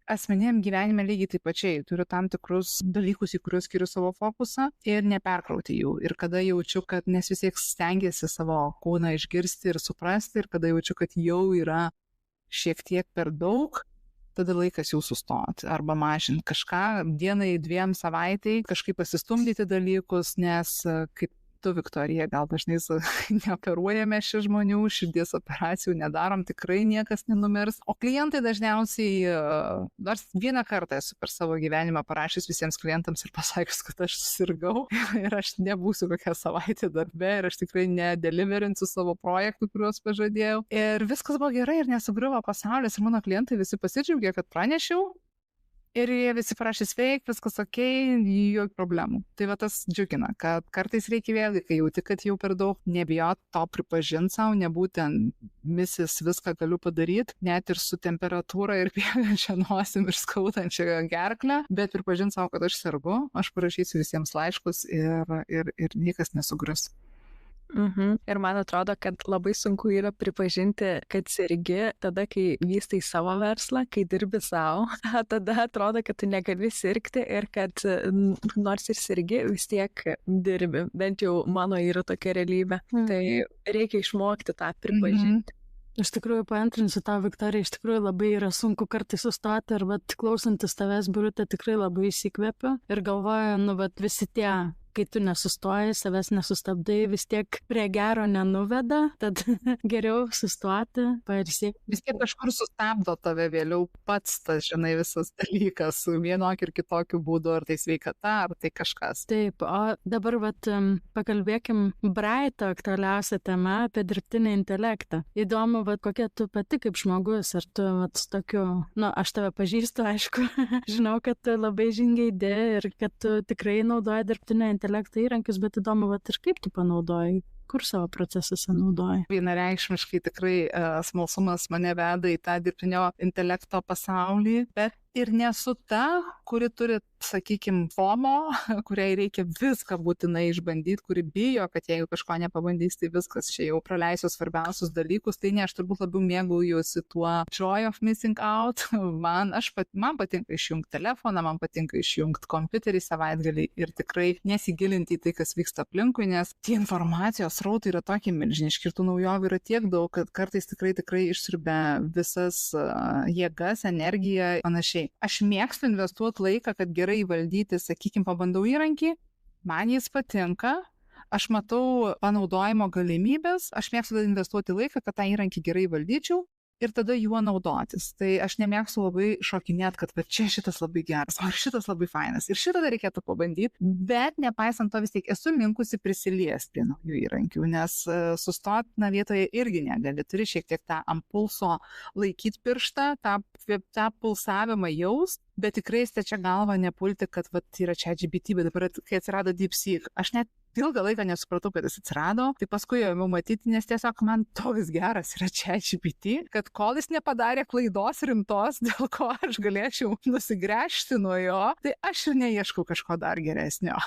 Asmeniniam gyvenime lygiai taip pačiai. Turiu tam tikrus dalykus, į kuriuos skiriu savo fokusą ir neperkrauti jų. Ir kada jaučiu, kad nes vis tiek stengiasi savo kūną išgirsti ir suprasti, ir kada jaučiu, kad jau yra šiek tiek per daug, tada laikas jau sustoti arba mažinti kažką dienai, 2 savaitai, kažkaip pasistumdyti dalykus, nes kaip tu, Viktorija, gal dažnai neoperuojame šį žmonių, širdies operacijų nedarom, tikrai niekas nenumirs. O klientai dažniausiai, nors vieną kartą esu per savo gyvenimą parašęs visiems klientams ir pasakius, kad aš susirgau ir aš nebūsiu kokią savaitę darbe ir aš tikrai nedeliverinsiu savo projektų, kuriuos pažadėjau. Ir viskas buvo gerai ir nesugriuvo pasaulis ir mano klientai visi pasidžiaugė, kad pranešiau. Ir jie visi prašė sveik, viskas ok, jokių problemų. Tai va tas džiugina, kad kartais reikia vėlgi, kai jauti, kad jau per daug, nebijot to pripažinti savo, nebūtent misis viską galiu padaryti, net ir su temperatūra ir bėgančia nosim ir skaudančia gerklę, bet pripažinti savo, kad aš sergu, aš parašysiu visiems laiškus ir niekas nesugrius. Ir man atrodo, kad labai sunku yra pripažinti, kad sergi tada, kai vystai savo verslą, kai dirbi savo, tada atrodo, kad tu negali sirgti ir kad nors ir sergi, vis tiek dirbi. Bent jau mano yra tokia realybė. Tai reikia išmokti tą pripažinti. Iš tikrųjų, paantrinsiu tą Viktoriją, iš tikrųjų labai yra sunku kartais sustoti ir klausantis tavęs, Birute, tikrai labai įsikvėpiu ir galvoju, visi tie, kai tu nesustoji, savęs nesustabdai, vis tiek prie gero nenuveda, tad geriau sustoti, pailsėti. Vis tiek kažkur sustabdo tave vėliau pats tas, žinai, visas dalykas, vienokiu ir kitokiu būdu, ar tai sveikata, ar tai kažkas. Taip, o dabar pakalbėkim Braito aktualiausią temą apie dirbtinį intelektą. Įdomu, kokia tu pati kaip žmogus, ar tu tokiu, aš tave pažįstu, aišku, žinau, kad tu labai žingeidi ir kad tu tikrai naudoji dirbtinį intelektą įrankius, bet įdomu, ir kaip tu panaudoji, kur savo procesuose naudoji. Vienareikšmiškai tikrai smalsumas mane veda į tą dirbtinio intelekto pasaulį, bet ir nesu ta, kuri turi, sakykime, FOMO, kuriai reikia viską būtinai išbandyti, kuri bijo, kad jeigu kažko nepabandys, tai viskas čia jau praleisiu svarbiausius dalykus, tai ne, aš turbūt labiau mėgaujuosi tuo joy of missing out. Man patinka išjungti telefoną, man patinka išjungti kompiuterį savaitgalį ir tikrai nesigilinti į tai, kas vyksta aplinkui, nes tie informacijos srautai yra tokie milžiniški ir tų naujovių yra tiek daug, kad kartais tikrai išsiurbia visas jėgas, energiją, panašiai. Aš mėgstu investuoti laiką, kad gerai valdyti, sakykime, pabandau įrankį, man jis patinka, aš matau panaudojimo galimybės, aš mėgstu investuoti laiką, kad tą įrankį gerai valdyčiau ir tada juo naudotis. Tai aš nemėgstu labai šokinėti, kad čia šitas labai geras, o šitas labai fainas ir šitą reikėtų pabandyti, bet nepaisant to vis tiek esu linkusi prisiliesti prie naujų įrankių, nes sustoti vietoje irgi negali, turi šiek tiek tą ant pulso laikyti pirštą, tą pulsavimą jaust, bet tikrai stačia galva nepulti, kad yra ChatGPT, bet dabar, kai atsirado DeepSeek, aš net ilgą laiką nesupratau, kad jis atsirado, tai paskui jau matyti, nes tiesiog man toks geras yra ChatGPT, kad kol jis nepadarė klaidos rimtos, dėl ko aš galėčiau nusigręžti nuo jo, tai aš ir neieškau kažko dar geresnio.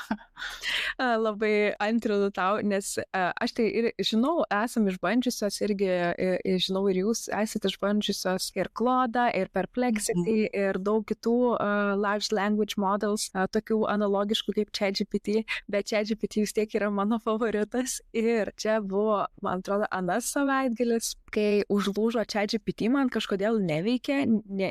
Labai antrinu tau, nes aš tai ir žinau, esam išbandžiusios irgi, žinau ir jūs esate išbandžiusios ir Claude, ir Perplexity, ir daug kitų large language models, tokių analogiškų kaip ChatGPT, bet ChatGPT vis tiek yra mano favoritas ir čia buvo, man atrodo, anas savaitgalis, kai užlūžo ChatGPT, man kažkodėl neveikė,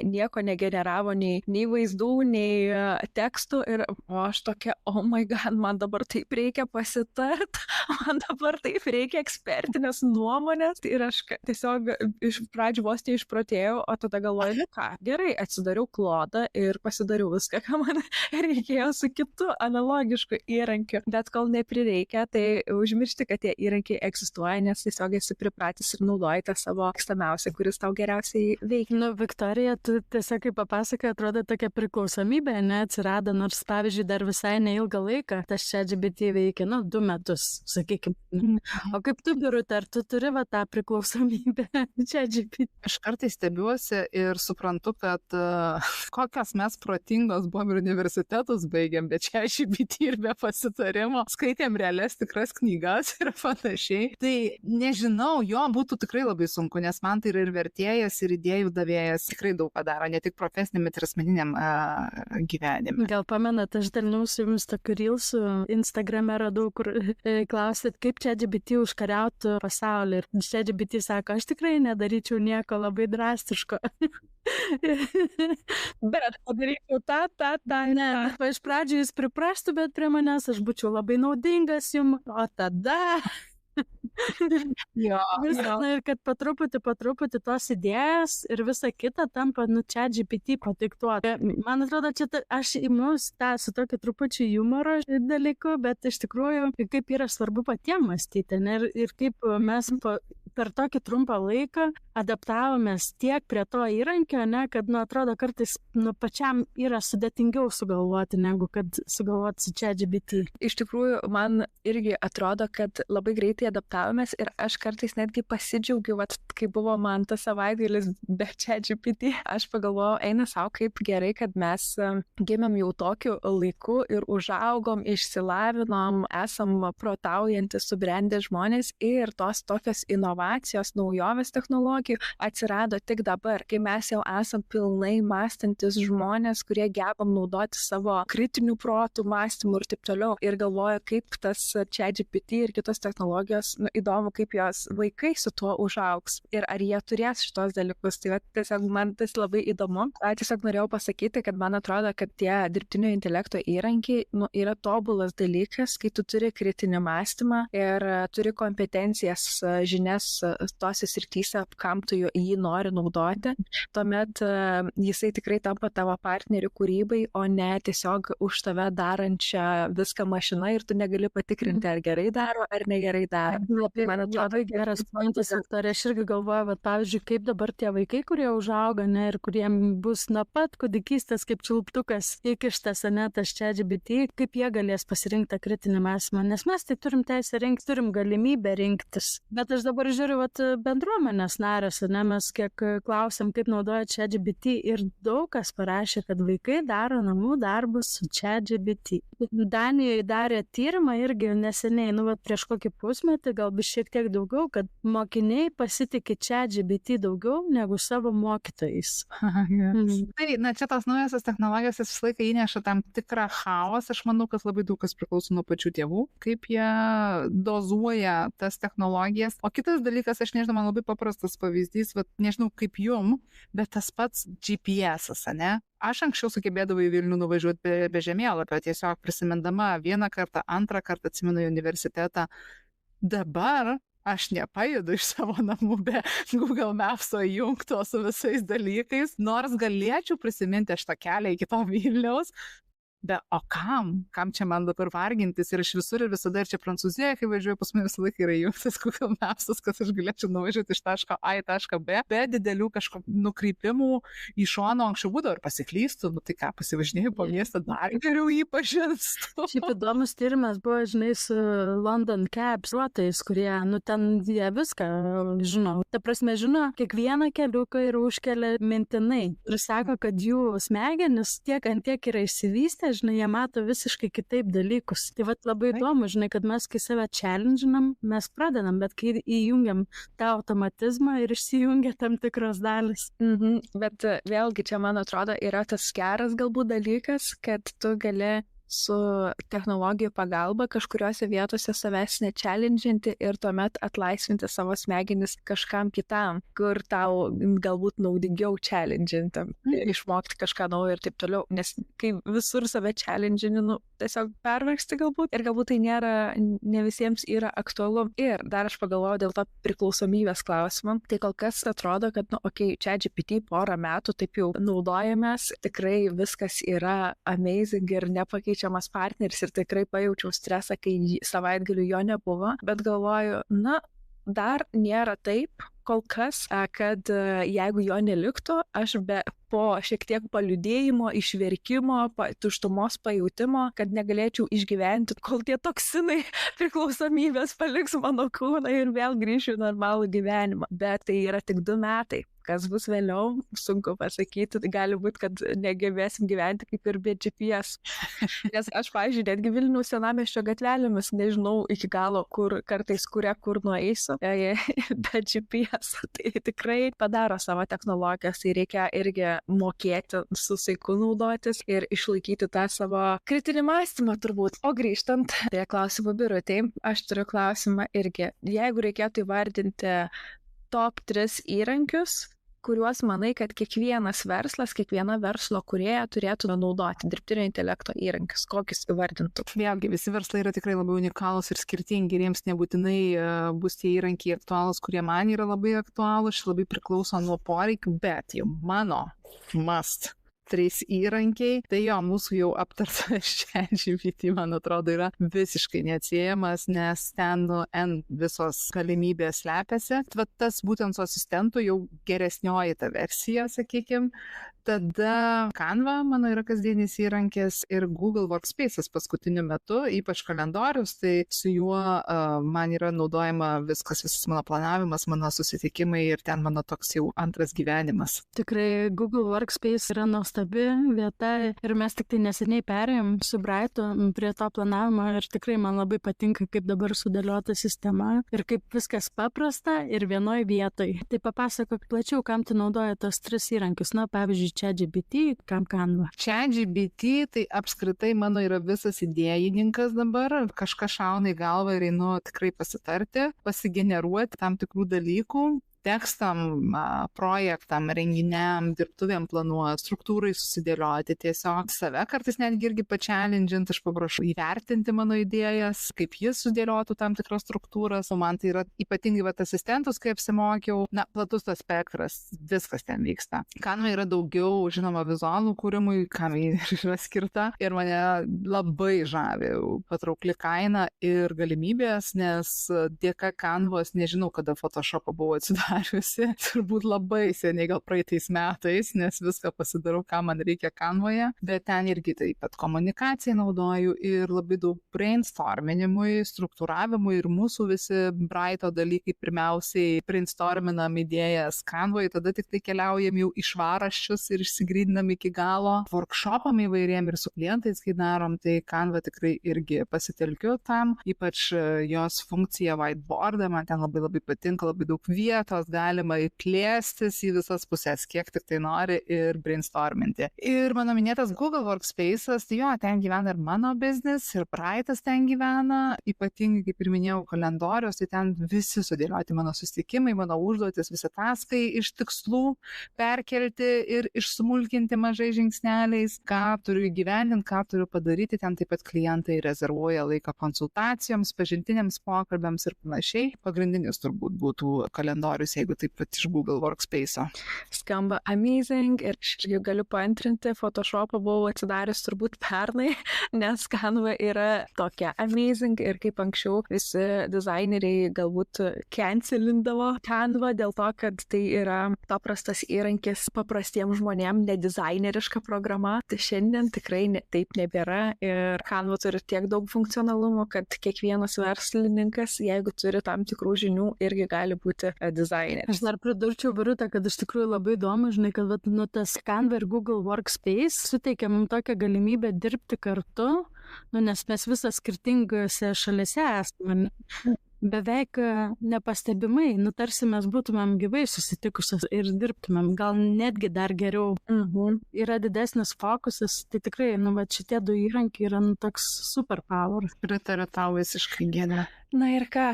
nieko negeneravo, nei vaizdų, nei tekstų ir aš tokia, oh my god, man dabar taip reikia pasitart, man dabar taip reikia ekspertinės nuomonės ir aš tiesiog iš pradžių vos neišprotėjau, o tada galvoju, gerai, atsidariau Claude ir pasidariau viską, ką man reikėjo su kitu analogišku įrankiu, bet kol neprireikia, tai užmiršti, kad tie įrankiai egzistuoja, nes tiesiog esi pripratęs ir naudoji tą savo mėgstamiausią, kuris tau geriausiai veikia. Viktorija, tu tiesiog kaip papasakai, atrodo tokia priklausomybė, neatsirado, nors pavyzdžiui dar visai neilgą laiką tas ChatGPT veikia, 2 metus, sakykime. O kaip tu, Birute, ar tu turi tą priklausomybę ChatGPT? Aš kartais stebiuosi ir suprantu, kad kokios mes protingos buvom ir universitetus baigėm, bet ChatGPT ir be pasitarimo skaitėm realias tikras knygas ir panašiai. Tai nežinau, jo būtų tikrai labai sunku, nes man tai yra ir vertėjas, ir idėjų davėjas, tikrai daug padaro, ne tik profesiniam, bet ir asmeniniam gyvenime. Gal pamenat, aš dalinau su jums tokių reelsų, Instagrame radau, kur klausėt, kaip ChatGPT užkariautų pasaulį. Ir ChatGPT sako, aš tikrai nedaryčiau nieko labai drastiško. Bet padaryčiau tą. Ne, iš pradžių jis priprastų, bet prie manęs aš būčiau labai naudingas jums, o tada... Ir kad po truputį tos idėjas ir visa kita tampa ChatGPT padiktuota. Man atrodo, čia aš imus tą su tokiu trupučiu humoro dalyku, bet iš tikrųjų kaip yra svarbu patiems mąstyti ir kaip mes per tokį trumpą laiką adaptavomės tiek prie to įrankio, kad, atrodo, kartais pačiam yra sudėtingiau sugalvoti, negu kad sugalvoti su ChatGPT. Iš tikrųjų, man irgi atrodo, kad labai greitai adaptavomės ir aš kartais netgi pasidžiaugiu, kai buvo man tas savaitgalis be ChatGPT, aš pagalvojau, eina savo kaip gerai, kad mes gimėm jau tokiu laiku ir užaugom, išsilavinom, esam protaujantis, subrendę žmonės ir tos tokios inovacijos inovacijos, naujovės technologijų atsirado tik dabar, kai mes jau esam pilnai mąstantis žmonės, kurie gebam naudoti savo kritinių protų mąstymų ir taip toliau. Ir galvoju, kaip tas ChatGPT ir kitos technologijos, įdomu, kaip jos vaikai su tuo užaugs ir ar jie turės šitos dalykus. Tai tiesiog man tas labai įdomu. Tiesiog norėjau pasakyti, kad man atrodo, kad tie dirbtinio intelekto įrankiai yra tobulas dalykas, kai tu turi kritinį mąstymą ir turi kompetencijas, žinias tose srityse, kam tu jį nori naudoti. Tuomet jisai tikrai tampa tavo partneriu kūrybai, o ne tiesiog už tave darančią viską mašina ir tu negali patikrinti, ar gerai daro, ar negerai daro. Man atrodo, geras pointas, Viktorija. Aš irgi galvoju, bet pavyzdžiui, kaip dabar tie vaikai, kurie užauga, ne, ir kuriem bus nuo pat kūdikystės kaip čiulptukas įkištas, ne, tas ChatGPT, kaip jie galės pasirinkti kritinį mąstymą, nes mes tai turim teisę rinkti, turim galimybę rinktis. Bet aš dabar žiūriu, bendruomenės narės, ne, mes kiek klausiam, kaip naudoja ChatGPT ir daug kas parašė, kad vaikai daro namų darbus su ChatGPT. Danijoje darė tyrimą irgi neseniai, prieš kokį pusmetį, galbūt šiek tiek daugiau, kad mokiniai pasitikė ChatGPT daugiau negu savo mokytojais. Tai, čia tos naujosios technologijos visą laiką įneša tam tikrą chaosą. Aš manau, kad labai daug kas priklauso nuo pačių tėvų, kaip jie dozuoja tas technologijas. O kitas dalykas, aš nežinau, man labai paprastas pavyzdys, nežinau kaip jum, bet tas pats GPS-as, ne? Aš anksčiau sugebėdavau į Vilnių nuvažiuoti be žemėlapio, tiesiog prisimindama vieną kartą, antrą kartą atsimenu į universitetą. Dabar aš nepajudu iš savo namų be Google Maps'o įjungto su visais dalykais, nors galėčiau prisiminti aš tą kelią iki to Vilniaus. Bet o kam? Kam čia man dabar vargintis? Ir aš visur ir visada, ir čia Prancūzijoje, kai važiuoju, pas mane visą laiką yra įjungtas Google Maps'as, kad aš galėčiau nuvažiuoti iš taško A į tašką B, be didelių kažkokių nukreipimų į šoną. Anksčiau būdavo ir pasiklystų, tai ką, pasivažinėjau po miestą, dar geriau jį pažinstu. Šiaip įdomus tyrimas buvo, žinai, su London Cabs ruotojais, kurie, ten jie viską žino. Ta prasme, žino kiekvieną keliuką ir užkelia mintinai. Ir sako, kad jų smegenis tiek ant tiek yra išsivystę, žinai, jie mato visiškai kitaip dalykus. Tai labai įdomu, žinai, kad mes, kai save challenge'inam, mes pradedam, bet kai įjungiam tą automatizmą ir išsijungia tam tikros dalis. Bet vėlgi čia, man atrodo, yra tas geras galbūt dalykas, kad tu gali su technologijų pagalba kažkuriuose vietose savęs nechallenge'inti ir tuomet atlaisvinti savo smegenis kažkam kitam, kur tau galbūt naudingiau challenge'inti, išmokti kažką naujo ir taip toliau. Nes kai visur save challenge'ini, tiesiog pervargsti galbūt ir galbūt tai ne visiems yra aktualu. Ir dar aš pagalvojau dėl to priklausomybės klausimo. Tai kol kas atrodo, kad, ChatGPT porą metų taip jau naudojamės, tikrai viskas yra amazing ir nepakeičiamas partneris ir tikrai pajaučiau stresą, kai savaitgaliu jo nebuvo, bet galvoju, dar nėra taip kol kas, kad jeigu jo neliktų, aš po šiek tiek paliūdėjimo, išverkimo, tuštumos pajutimo, kad negalėčiau išgyventi, kol tie toksinai priklausomybės paliks mano kūną ir vėl grįšiu į normalų gyvenimą. Bet tai yra tik 2 metai. Kas bus vėliau, sunku pasakyti, tai gali būti, kad negebėsim gyventi kaip ir be GPS. Nes aš, pavyzdžiui, netgi Vilniaus senamiesčio gatvelėmis nežinau iki galo, kur nueisiu, be GPS. Tai tikrai padaro savo technologijas, tai reikia irgi mokėti su saiku naudotis ir išlaikyti tą savo kritinį mąstymą turbūt. O grįžtant prie klausimų Birutei, aš turiu klausimą irgi. Jeigu reikėtų įvardinti top 3 įrankius, kuriuos manai, kad kiekvienas verslas, kiekviena verslo kūrėja turėtų naudoti dirbtinio intelekto įrankius, kokius įvardintų? Vėlgi, visi verslai yra tikrai labai unikalūs ir skirtingi ir jiems nebūtinai bus tie įrankiai aktualūs, kurie man yra labai aktualūs, šis labai priklauso nuo poreikių, bet jau mano must 3 įrankiai, tai jo, mūsų jau aptartas ChatGPT, man atrodo, yra visiškai neatsiejamas, nes ten visos galimybės slepiasi. Tas būtent su asistentu jau geresnioji ta versija, sakykime. Tada Canva mano yra kasdienis įrankis ir Google Workspace'as paskutiniu metu, ypač kalendorius, tai su juo man yra naudojama visas mano planavimas, mano susitikimai ir ten mano toks jau antras gyvenimas. Tikrai Google Workspace yra nuostabus nuostabi vieta ir mes tik tai neseniai perėjom su Brightu prie to planavimo ir tikrai man labai patinka, kaip dabar sudėliota sistema ir kaip viskas paprasta ir vienoj vietoj. Tai papasakok plačiau, kam tu naudoja tos 3 įrankius, na, pavyzdžiui, ChatGPT, kam Canva. ChatGPT tai apskritai mano yra visas idėjininkas dabar, kažkas šauna į galvą ir einu tikrai pasitarti, pasigeneruoti tam tikrų dalykų. Tekstam, projektam, renginiam, dirbtuvėm planuoti, struktūrai susidėlioti, tiesiog save kartais netgi irgi pačelendžint, aš paprašau įvertinti mano idėjas, kaip jis sudėliotų tam tikras struktūras, o man tai yra ypatingai asistentus, kai apsimokiau, na, platus tas spektras, viskas ten vyksta. Canva yra daugiau, žinoma, vizualų kūrimui, kam yra skirta ir mane labai žavi patraukli kaina ir galimybės, nes dėka Canvos, nežinau, kada Photoshopą buvo atsidariusi, turbūt labai seniai, gal praeitais metais, nes viską pasidarau, ką man reikia Canvoje, bet ten irgi taip pat komunikacijai naudoju ir labai daug brainstorminimui, struktūravimui ir mūsų visi Brighto dalykai pirmiausiai brainstorminam idėjas Canvoje, tada tik tai keliaujam jau į švaraščius ir išsigryninam iki galo. Workshopam įvairiem ir su klientais, kai darom, tai Canva tikrai irgi pasitelkiu tam, ypač jos funkcija whiteboard'ą, man ten labai labai patinka, labai daug vietos, galima įplėstis į visas pusės, kiek tik tai nori ir brainstorminti. Ir mano minėtas Google Workspace'as, tai jo, ten gyvena ir mano biznis, ir Brightas ten gyvena, ypatingai, kaip ir minėjau, kalendorius, tai ten visi sudėlioti mano susitikimai, mano užduotis, visi taskai iš tikslų perkelti ir išsmulkinti mažai žingsneliais, ką turiu įgyvendinti, ką turiu padaryti, ten taip pat klientai rezervuoja laiką konsultacijoms, pažintiniams pokalbiams ir panašiai. Pagrindinis turbūt būtų kalendorius, jeigu taip pat iš Google Workspace'o. Skamba amazing ir aš irgi galiu paantrinti, Photoshopą buvau atsidarius turbūt pernai, nes Canva yra tokia amazing ir kaip anksčiau visi dizaineriai galbūt cancelindavo Canva dėl to, kad tai yra paprastas įrankis paprastiems žmonėms, nedizaineriška programa. Tai šiandien tikrai taip nebėra ir Canva turi tiek daug funkcionalumo, kad kiekvienas verslininkas, jeigu turi tam tikrų žinių, irgi gali būti dizaineris. Aš dar pridurčiau, Birute, kad iš tikrųjų labai įdomu, žinai, kad tas Canva ir Google Workspace suteikia mums tokią galimybę dirbti kartu, nes mes visas skirtingose šalyse esame. Beveik nepastebimai, tarsi mes būtumėm gyvai susitikusios ir dirbtumėm, gal netgi dar geriau. Yra didesnis fokusas, tai tikrai, šitie 2 įrankiai yra toks superpower. Pritariu tau visiškai, Giedre. Na ir ką,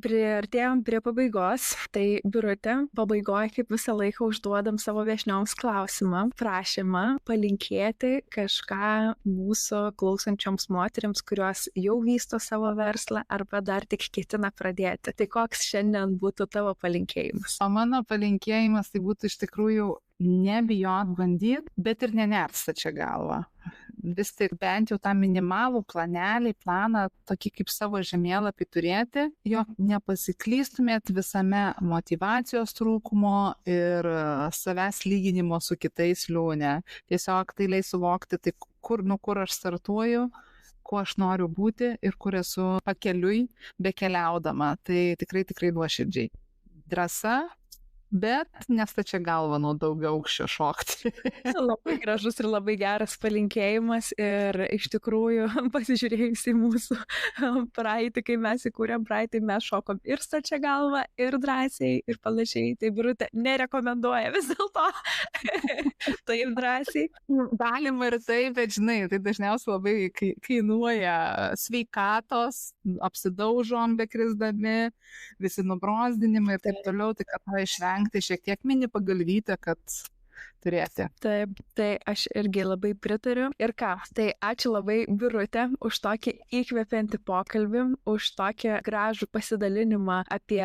priartėjom prie pabaigos, tai Birute, pabaigoje kaip visą laiką užduodam savo viešnioms klausimą, prašymą palinkėti kažką mūsų klausančioms moterims, kurios jau vysto savo verslą arba dar tik ketina pradėti. Tai koks šiandien būtų tavo palinkėjimas? O mano palinkėjimas tai būtų iš tikrųjų nebijot bandyti, bet ir nenert stačia galva. Vis tik bent jau tą minimalų planą, tokį kaip savo žemėlapį turėti, jog nepasiklystumėt visame motyvacijos trūkumo ir savęs lyginimo su kitais liūne. Tiesiog tai leis suvokti, tai kur aš startuoju, kuo aš noriu būti ir kur esu pakeliui bekeliaudama. Tai tikrai nuoširdžiai. Drąsa, bet nestačia galva nuo daugiau aukščio šokti. Labai gražus ir labai geras palinkėjimas ir iš tikrųjų pasižiūrėjus į mūsų praeitį, kai mes įkūrėm praeitį, mes šokom ir stačia galva, ir drąsiai, ir panašiai. Tai Birute nerekomenduoja vis dėlto taip drąsiai. Galima ir taip, bet žinai, tai dažniausiai labai kainuoja sveikatos, apsidaužom bekrisdami, visi nubrozdinimai ir taip toliau, tai kad to išvengti šiek tiek mini pagalvytę, kad turėti. Taip, tai aš irgi labai pritariu. Ir ką, tai ačiū labai Birute už tokį įkvepiantį pokalbį, už tokį gražų pasidalinimą apie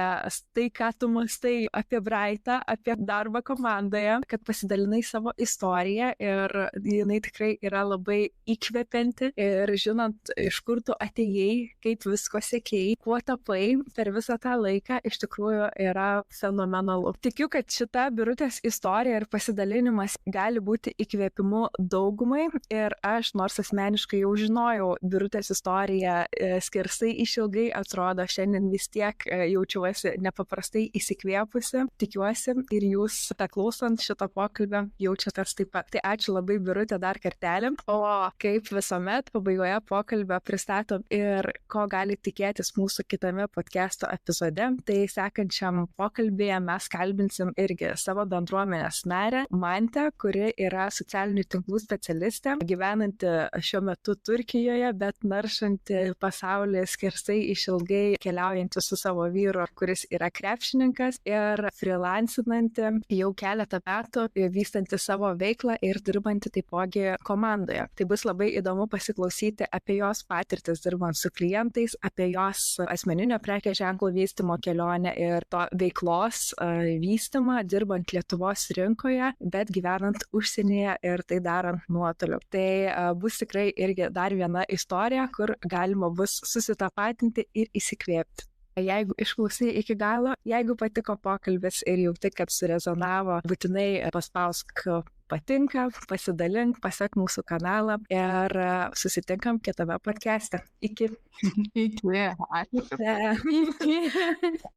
tai, ką tu mąstai apie Brightą, apie darbą komandoje, kad pasidalinai savo istoriją ir jinai tikrai yra labai įkvepianti ir žinant, iš kur tu atėjai, kaip visko sekėjai, kuo tapai per visą tą laiką, iš tikrųjų yra fenomenalu. Tikiu, kad šita Birutės istorija ir pasidalinimas pasidalinimas gali būti įkvėpimu daugumai ir aš, nors asmeniškai jau žinojau Birutės istoriją skersai išilgai, atrodo, šiandien vis tiek jaučiuosi nepaprastai įsikvėpusi. Tikiuosi ir jūs, klausant šito pokalbio, jaučiatės taip pat. Tai ačiū labai, Birutė, dar kartelį. O kaip visuomet, pabaigoje pokalbio pristatom ir ko gali tikėtis mūsų kitame podcast'o epizode. Tai sekančiam pokalbėje mes kalbinsim irgi savo bendruomenės narę Mantę, kuri yra socialinių tinklų specialistė, gyvenanti šiuo metu Turkijoje, bet naršanti pasaulį skersai išilgai, keliaujanti su savo vyru, kuris yra krepšininkas ir freelancinanti jau keletą metų, vystanti savo veiklą ir dirbanti taipogi komandoje. Tai bus labai įdomu pasiklausyti apie jos patirtis dirbant su klientais, apie jos asmeninio prekės ženklo vystymo kelionę ir to veiklos vystymą, dirbant Lietuvos rinkoje, bet gyvenant užsienyje ir tai darant nuotoliu. Tai bus tikrai irgi dar viena istorija, kur galima bus susitapatinti ir įsikvėpti. Jeigu išklausai iki galo, jeigu patiko pokalbis ir jauti, kad surezonavo, būtinai paspausk patinka, pasidalink, pasek mūsų kanalą ir susitinkam kitame podcast'e. Iki. Iki. Ačiū. Iki.